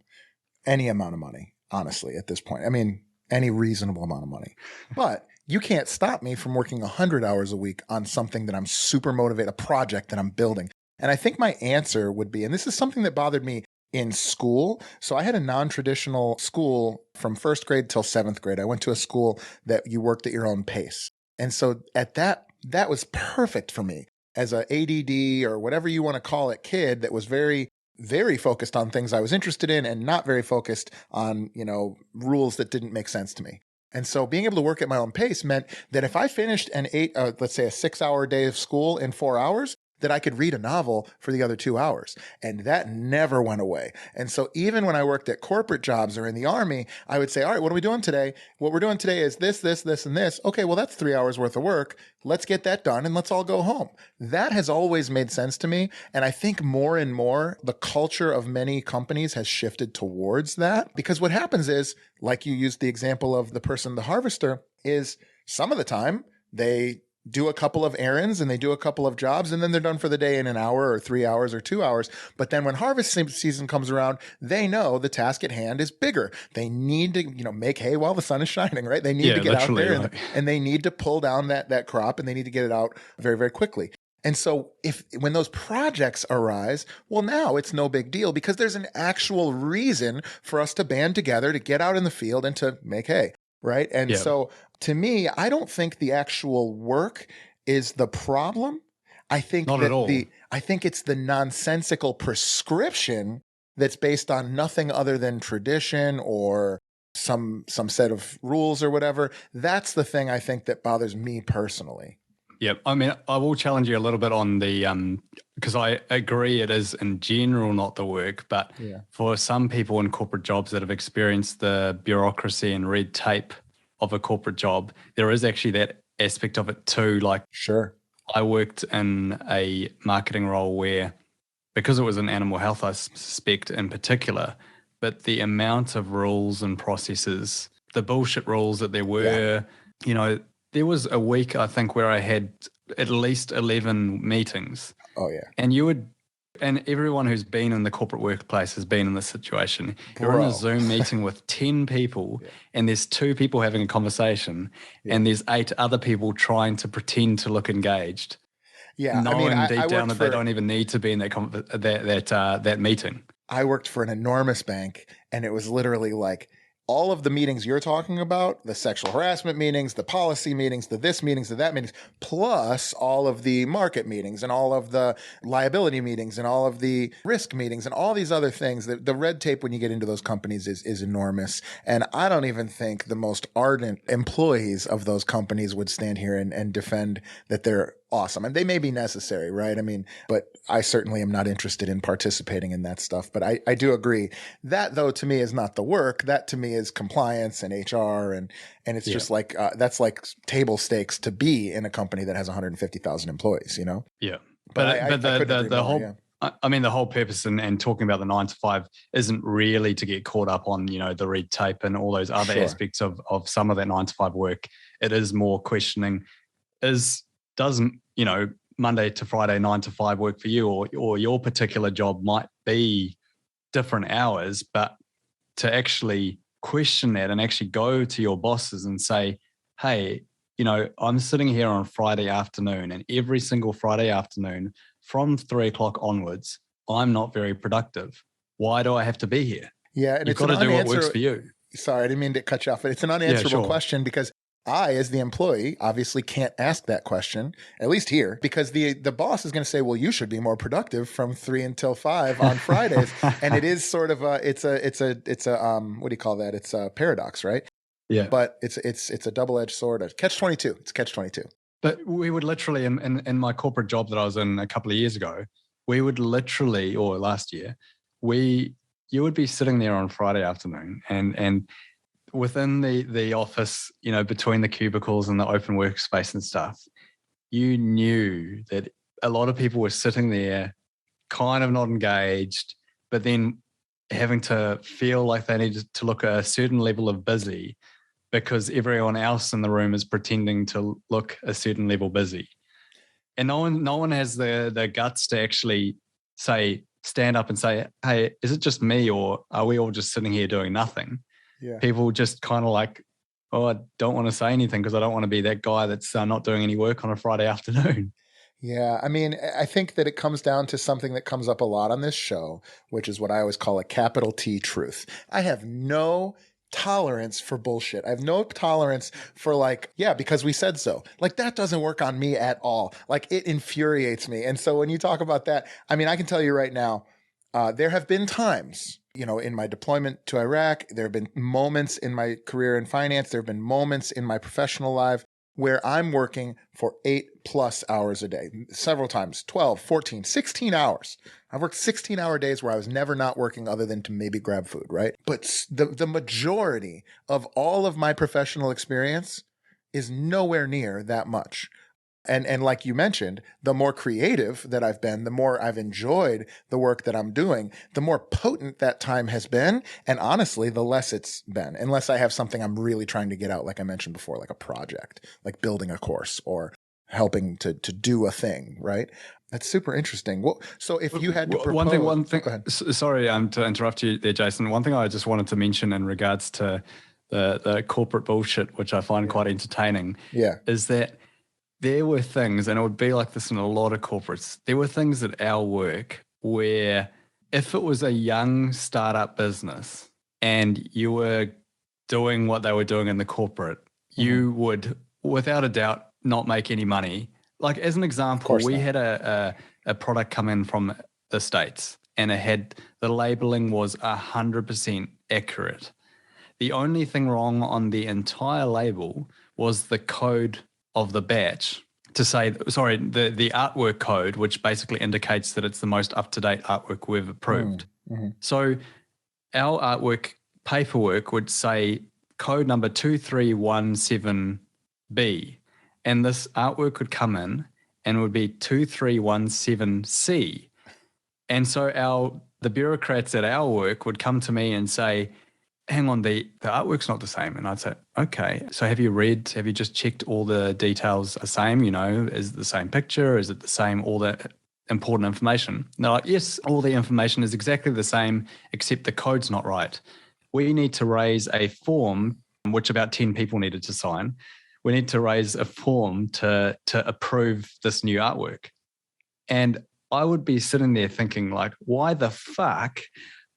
Any amount of money, honestly, at this point. I mean, any reasonable amount of money. But you can't stop me from working 100 hours a week on something that I'm super motivated, a project that I'm building. And I think my answer would be, and this is something that bothered me in school. So I had a non-traditional school from first grade till seventh grade. I went to a school that you worked at your own pace. And so at that was perfect for me as a ADD or whatever you want to call it kid that was very, very focused on things I was interested in and not very focused on, rules that didn't make sense to me. And so being able to work at my own pace meant that if I finished let's say a 6-hour day of school in 4 hours, that I could read a novel for the other 2 hours. And that never went away. And so even when I worked at corporate jobs or in the Army, I would say, all right, what are we doing today? What we're doing today is this, this, this, and this. Okay, well, that's 3 hours worth of work. Let's get that done and let's all go home. That has always made sense to me. And I think more and more the culture of many companies has shifted towards that, because what happens is, like you used the example of the person, the harvester, is some of the time they do a couple of errands and they do a couple of jobs and then they're done for the day in an hour or 3 hours or 2 hours. But then when harvest season comes around, they know the task at hand is bigger. They need to, make hay while the sun is shining, right? They need to get out there and they need to pull down that crop and they need to get it out very, very quickly. And so when those projects arise, well, now it's no big deal because there's an actual reason for us to band together, to get out in the field and to make hay. Right. And so to me, I don't think the actual work is the problem. I think Not at all. I think it's the nonsensical prescription that's based on nothing other than tradition or some set of rules or whatever. That's the thing I think that bothers me personally. Yep. I mean, I will challenge you a little bit on the, because I agree it is in general not the work, but for some people in corporate jobs that have experienced the bureaucracy and red tape of a corporate job, there is actually that aspect of it too. Like, sure, I worked in a marketing role where, because it was in animal health, I suspect in particular, but the amount of rules and processes, the bullshit rules that there were, there was a week, I think, where I had at least 11 meetings. Oh, yeah. And everyone who's been in the corporate workplace has been in this situation. You're in a Zoom meeting with 10 people and there's 2 people having a conversation and there's 8 other people trying to pretend to look engaged. Yeah. Knowing deep down that they don't even need to be in that meeting. I worked for an enormous bank and it was literally like, all of the meetings you're talking about, the sexual harassment meetings, the policy meetings, the this meetings, the that meetings, plus all of the market meetings and all of the liability meetings and all of the risk meetings and all these other things. The red tape when you get into those companies is enormous. And I don't even think the most ardent employees of those companies would stand here and defend that they're awesome. And they may be necessary, right? I mean, but I certainly am not interested in participating in that stuff. But I do agree. That, though, to me is not the work. That, to me, is compliance and HR. And it's just like, that's like table stakes to be in a company that has 150,000 employees, Yeah. But the whole, I mean, the whole purpose and talking about the 9 to 5 isn't really to get caught up on, the red tape and all those other aspects of some of that 9 to 5 work. It is more questioning, doesn't Monday to Friday, 9 to 5 work for you, or your particular job might be different hours, but to actually question that and actually go to your bosses and say, hey, I'm sitting here on Friday afternoon, and every single Friday afternoon from 3 o'clock onwards, I'm not very productive. Why do I have to be here? Yeah. And you've got to do what works for you. Sorry, I didn't mean to cut you off, but it's an unanswerable question because I, as the employee, obviously can't ask that question, at least here, because the boss is going to say, well, you should be more productive from 3 until 5 on Fridays. And it is sort of it's a what do you call that? It's a paradox, right? Yeah. But it's a double-edged sword, a catch-22. It's catch-22. But we would literally, in my corporate job that I was in a couple of years ago, we would literally, or last year, you would be sitting there on Friday afternoon and within the office, between the cubicles and the open workspace and stuff, you knew that a lot of people were sitting there kind of not engaged, but then having to feel like they needed to look a certain level of busy because everyone else in the room is pretending to look a certain level busy. And no one has the guts to actually stand up and say, hey, is it just me or are we all just sitting here doing nothing? Yeah. People just kind of like, oh, I don't want to say anything because I don't want to be that guy that's not doing any work on a Friday afternoon. Yeah. I mean, I think that it comes down to something that comes up a lot on this show, which is what I always call a capital T truth. I have no tolerance for bullshit. I have no tolerance for because we said so. Like, that doesn't work on me at all. Like, it infuriates me. And so when you talk about that, I mean, I can tell you right now, there have been times, in my deployment to Iraq, there have been moments in my career in finance, there have been moments in my professional life where I'm working for 8+ hours a day, several times, 12, 14, 16 hours. I've worked 16-hour days where I was never not working other than to maybe grab food, right? But the majority of all of my professional experience is nowhere near that much. And like you mentioned, the more creative that I've been, the more I've enjoyed the work that I'm doing, the more potent that time has been. And honestly, the less it's been, unless I have something I'm really trying to get out, like I mentioned before, like a project, like building a course or helping to do a thing, right? That's super interesting. Well, so if you had to propose... One thing. Go ahead. Sorry to interrupt you there, Jason. One thing I just wanted to mention in regards to the corporate bullshit, which I find quite entertaining, is that there were things, and it would be like this in a lot of corporates, there were things at our work where if it was a young startup business and you were doing what they were doing in the corporate, you would, without a doubt, not make any money. Like, as an example, we had a product come in from the States and the labeling was 100% accurate. The only thing wrong on the entire label was the code of the batch to say, the artwork code, which basically indicates that it's the most up-to-date artwork we've approved. So our artwork paperwork would say code number 2317B, and this artwork would come in and would be 2317C. And so the bureaucrats at our work would come to me and say, hang on, the artwork's not the same. And I'd say, okay, so have you just checked all the details the same? Is it the same picture? Is it the same, all the important information? And they're like, yes, all the information is exactly the same, except the code's not right. We need to raise a form, which about 10 people needed to sign. We need to raise a form to approve this new artwork. And I would be sitting there thinking, like, why the fuck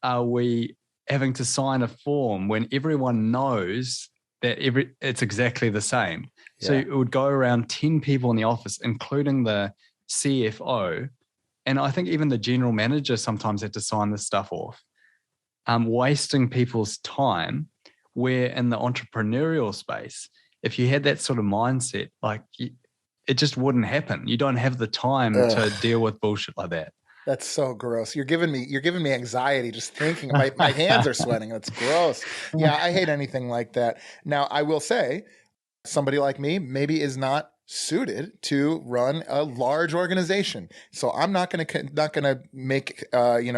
are we having to sign a form when everyone knows that it's exactly the same? So it would go around 10 people in the office, including the CFO. And I think even the general manager sometimes had to sign this stuff off, wasting people's time, where in the entrepreneurial space, if you had that sort of mindset, like, it just wouldn't happen. You don't have the time to deal with bullshit like that. That's so gross. You're giving me anxiety just thinking. My hands are sweating. That's gross. Yeah, I hate anything like that. Now, I will say, somebody like me maybe is not suited to run a large organization. So I'm not going to make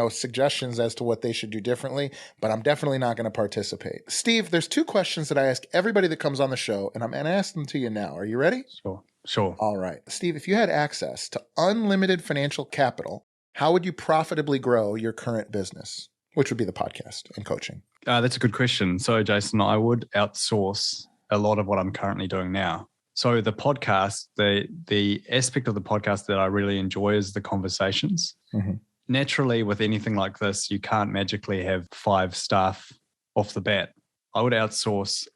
suggestions as to what they should do differently, but I'm definitely not going to participate. Steve, there's 2 questions that I ask everybody that comes on the show, and I'm going to ask them to you now. Are you ready? Sure. All right. Steve, if you had access to unlimited financial capital, how would you profitably grow your current business, which would be the podcast and coaching? That's a good question. So, Jason, I would outsource a lot of what I'm currently doing now. So the podcast, the aspect of the podcast that I really enjoy is the conversations. Naturally, with anything like this, you can't magically have 5 staff off the bat. I would outsource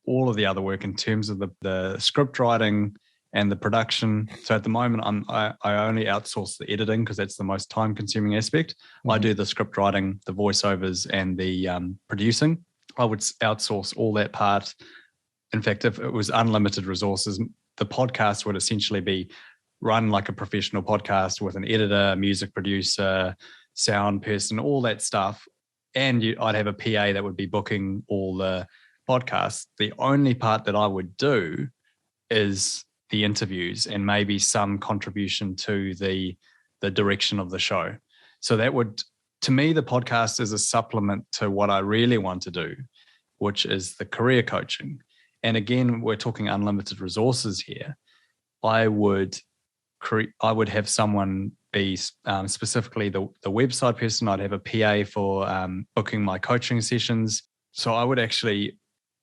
all of the other work in terms of the script writing and the production. So at the moment, I only outsource the editing because that's the most time-consuming aspect. I do the script writing, the voiceovers, and the producing. I would outsource all that part. In fact, if it was unlimited resources, the podcast would essentially be run like a professional podcast with an editor, music producer, sound person, all that stuff, and I'd have a PA that would be booking all the podcasts. The only part that I would do is the interviews and maybe some contribution to the direction of the show. So that would, to me, the podcast is a supplement to what I really want to do, which is the career coaching. And again, we're talking unlimited resources here. I would have someone be specifically the website person. I'd have a PA for booking my coaching sessions. So I would actually,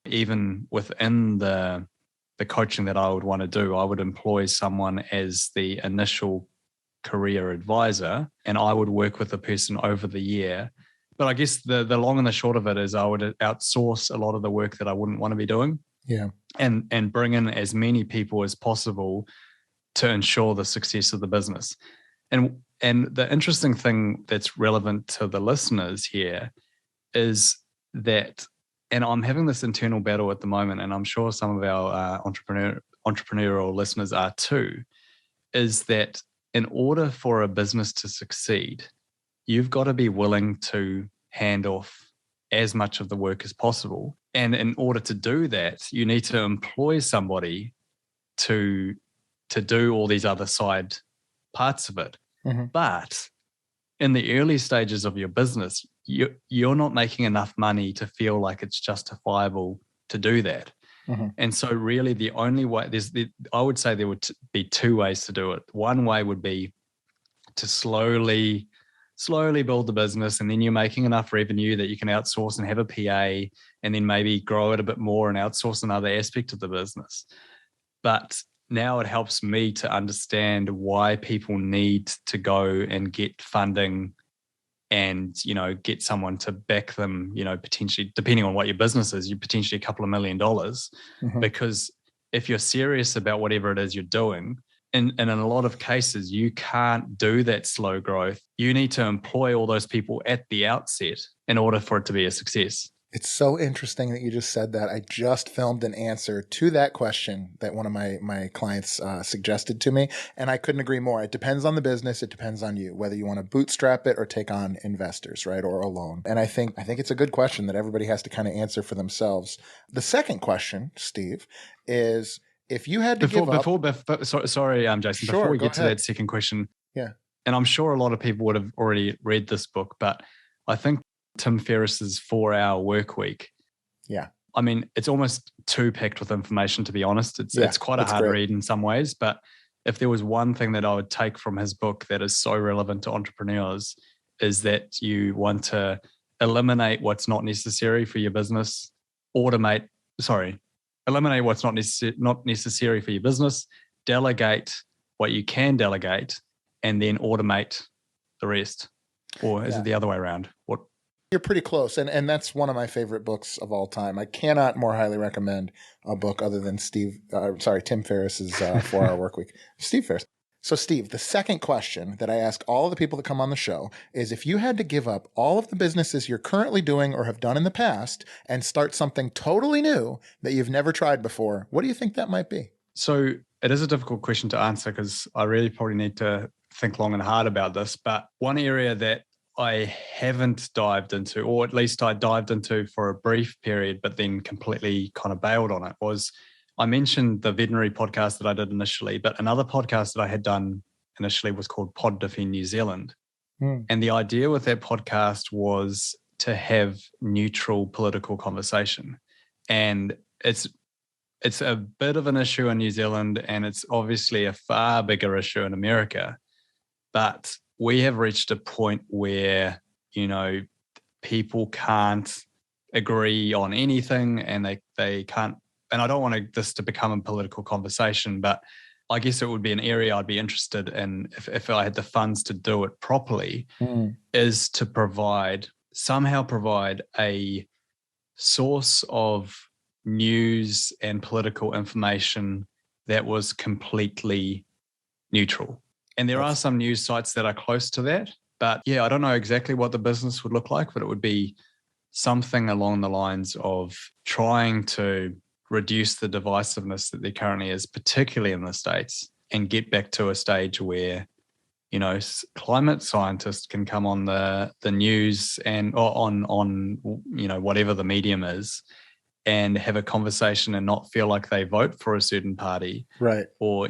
even within the coaching that I would want to do, I would employ someone as the initial career advisor, and I would work with the person over the year. But I guess the long and the short of it is I would outsource a lot of the work that I wouldn't want to be doing. Yeah. And bring in as many people as possible to ensure the success of the business. And the interesting thing that's relevant to the listeners here is that, and I'm having this internal battle at the moment, and I'm sure some of our entrepreneurial listeners are too, is that in order for a business to succeed, you've got to be willing to hand off as much of the work as possible. And in order to do that, you need to employ somebody to do all these other side parts of it. Mm-hmm. But in the early stages of your business, you're not making enough money to feel like it's justifiable to do that. Mm-hmm. And so really the only way, I would say there would be two ways to do it. One way would be to slowly build the business, and then you're making enough revenue that you can outsource and have a PA, and then maybe grow it a bit more and outsource another aspect of the business. But now it helps me to understand why people need to go and get funding and, get someone to back them, potentially, depending on what your business is, you potentially a couple of $1 million. Mm-hmm. Because if you're serious about whatever it is you're doing, and in a lot of cases, you can't do that slow growth. You need to employ all those people at the outset in order for it to be a success. It's so interesting that you just said that. I just filmed an answer to that question that one of my clients suggested to me, and I couldn't agree more. It depends on the business. It depends on you, whether you want to bootstrap it or take on investors, right, or a loan. And I think it's a good question that everybody has to kind of answer for themselves. The second question, Steve, is if you had to give up... Sorry, Jason, Sure, before we get go to ahead. that second question, yeah, and I'm sure a lot of people would have already read this book, but I think Tim Ferriss's 4-Hour Work Week. Yeah. I mean, it's almost too packed with information, to be honest. It's quite a hard read in some ways, but if there was one thing that I would take from his book that is so relevant to entrepreneurs, is that you want to eliminate what's not necessary for your business, eliminate what's not necessary for your business, delegate what you can delegate, and then automate the rest. Or is it the other way around? What? You're pretty close. And that's one of my favorite books of all time. I cannot more highly recommend a book other than Tim Ferriss's 4-Hour Work Week. Steve Ferriss. So Steve, the second question that I ask all of the people that come on the show is, if you had to give up all of the businesses you're currently doing or have done in the past and start something totally new that you've never tried before, what do you think that might be? So it is a difficult question to answer because I really probably need to think long and hard about this. But one area that I haven't dived into, or at least I dived into for a brief period, but then completely kind of bailed on it, was I mentioned the Veterinary Podcast that I did initially, but another podcast that I had done initially was called Pod Defend New Zealand. And the idea with that podcast was to have neutral political conversation. And it's a bit of an issue in New Zealand, and it's obviously a far bigger issue in America. But we have reached a point where, people can't agree on anything, and they can't, and I don't want this to become a political conversation, but I guess it would be an area I'd be interested in if I had the funds to do it properly, is to somehow provide a source of news and political information that was completely neutral. And there are some news sites that are close to that. But I don't know exactly what the business would look like, but it would be something along the lines of trying to reduce the divisiveness that there currently is, particularly in the States, and get back to a stage where climate scientists can come on the news or on whatever the medium is, and have a conversation and not feel like they vote for a certain party. Right. Or,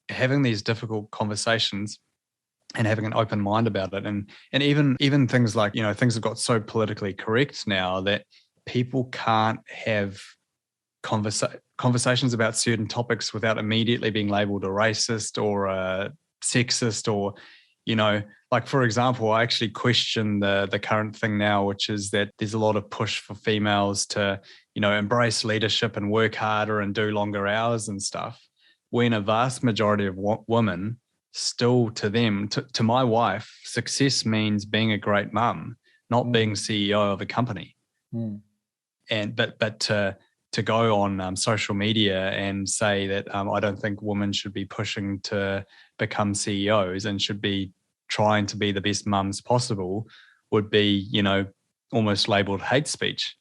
having these difficult conversations and having an open mind about it. And even things like, things have got so politically correct now that people can't have conversations about certain topics without immediately being labeled a racist or a sexist, or, like, for example, I actually question the current thing now, which is that there's a lot of push for females to, embrace leadership and work harder and do longer hours and stuff, when a vast majority of women still, to them, to my wife, success means being a great mum, not being CEO of a company. But to go on social media and say that I don't think women should be pushing to become CEOs and should be trying to be the best mums possible would be, almost labeled hate speech.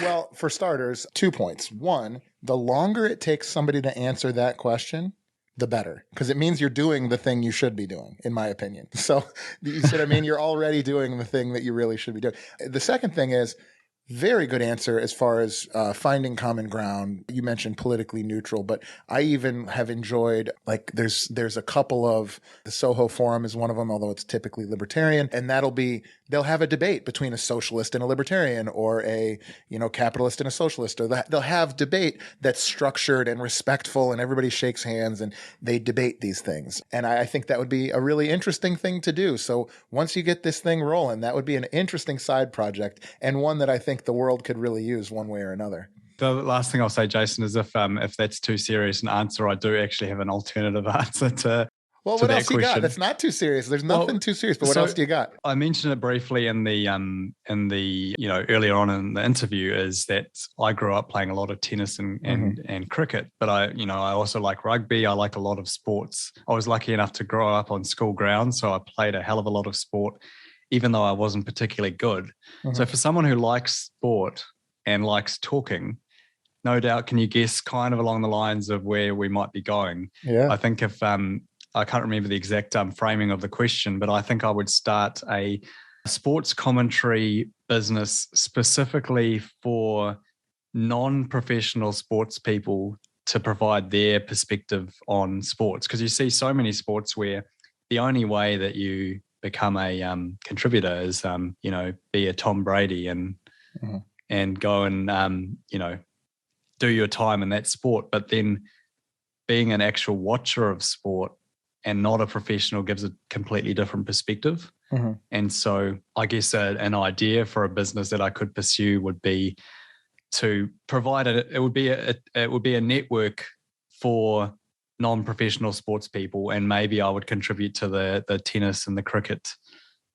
Well, for starters, 2 points. One, the longer it takes somebody to answer that question, the better, because it means you're doing the thing you should be doing, in my opinion. So you see what I mean? You're already doing the thing that you really should be doing. The second thing is, very good answer as far as finding common ground. You mentioned politically neutral, but I even have enjoyed, like, there's a couple of, the Soho Forum is one of them, although it's typically libertarian, and they'll have a debate between a socialist and a libertarian, or a, capitalist and a socialist, or they'll have debate that's structured and respectful, and everybody shakes hands and they debate these things. And I think that would be a really interesting thing to do. So once you get this thing rolling, that would be an interesting side project, and one that I think the world could really use one way or another. The last thing I'll say, Jason, is if that's too serious an answer, I do actually have an alternative answer to. Well, what else you got? That's not too serious. There's nothing too serious. But what else do you got? I mentioned it briefly in the earlier on in the interview, is that I grew up playing a lot of tennis and cricket, but I also like rugby. I like a lot of sports. I was lucky enough to grow up on school grounds, so I played a hell of a lot of sport, even though I wasn't particularly good. So for someone who likes sport and likes talking, no doubt, can you guess kind of along the lines of where we might be going? Yeah. I think if I can't remember the exact framing of the question, but I think I would start a sports commentary business specifically for non-professional sports people to provide their perspective on sports. Because you see so many sports where the only way that you become a contributor is, be a Tom Brady and go and, do your time in that sport. But then being an actual watcher of sport and not a professional gives a completely different perspective. And so I guess an idea for a business that I could pursue would be to provide it would be a network for non-professional sports people, and maybe I would contribute to the tennis and the cricket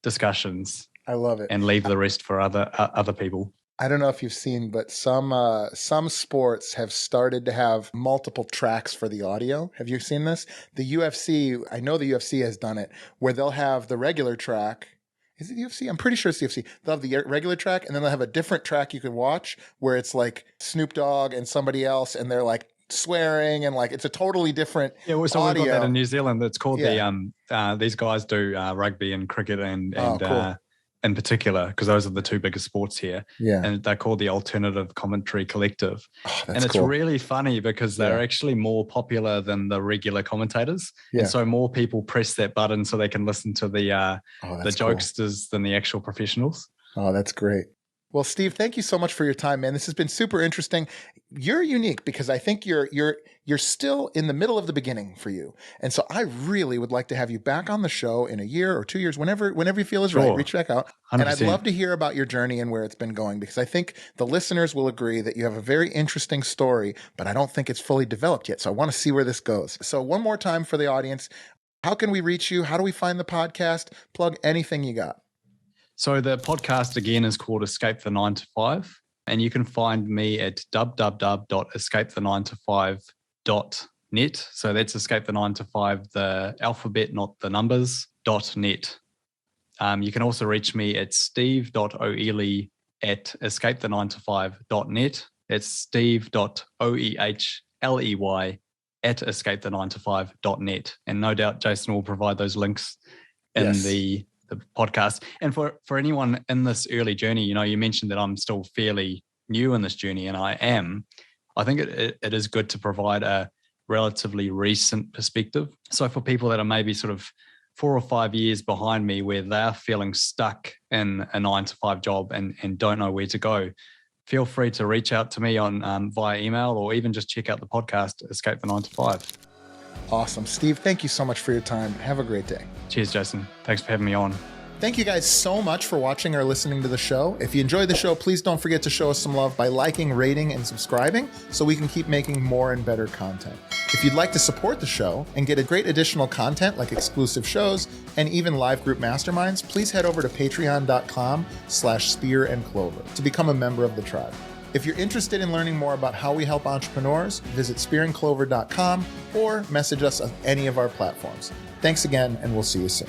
discussions. I love it. And leave the rest for other people. I don't know if you've seen, but some sports have started to have multiple tracks for the audio. Have you seen this? The UFC, I know the UFC has done it, where they'll have the regular track. Is it UFC? I'm pretty sure it's UFC. They'll have the regular track, and then they'll have a different track you can watch where it's like Snoop Dogg and somebody else, and they're like swearing, and like it's a totally different so audio. We've got that in New Zealand. It's called these guys do rugby and cricket and cool. In particular, because those are the two biggest sports here. Yeah. And they're called the Alternative Commentary Collective. And it's really funny because they're actually more popular than the regular commentators. Yeah. And so more people press that button so they can listen to the jokesters than the actual professionals. Oh, that's great. Well, Steve, thank you so much for your time, man. This has been super interesting. You're unique because I think you're still in the middle of the beginning for you. And so I really would like to have you back on the show in a year or 2 years, whenever you feel is right. Reach back out. 100%. And I'd love to hear about your journey and where it's been going, because I think the listeners will agree that you have a very interesting story, but I don't think it's fully developed yet. So I want to see where this goes. So one more time for the audience, how can we reach you? How do we find the podcast? Plug anything you got. So the podcast, again, is called Escape the 9 to 5. And you can find me at www.escapethe9to5.net. So that's Escape the 9 to 5, the alphabet, not the numbers, .net. You can also reach me at steve.oehley at escapethe9to5.net. That's steve.oehley at escapethe9to5.net. And no doubt Jason will provide those links in the podcast. And for anyone in this early journey, you mentioned that I'm still fairly new in this journey, and I am. I think it is good to provide a relatively recent perspective. So for people that are maybe sort of 4 or 5 years behind me, where they're feeling stuck in a 9-to-5 job and don't know where to go, feel free to reach out to me on via email, or even just check out the podcast, Escape the 9-to-5. Awesome. Steve, thank you so much for your time. Have a great day. Cheers, Jason. Thanks for having me on. Thank you guys so much for watching or listening to the show. If you enjoyed the show, please don't forget to show us some love by liking, rating, and subscribing so we can keep making more and better content. If you'd like to support the show and get a great additional content like exclusive shows and even live group masterminds, please head over to patreon.com/Spear and Clover to become a member of the tribe. If you're interested in learning more about how we help entrepreneurs, visit spearandclover.com or message us on any of our platforms. Thanks again, and we'll see you soon.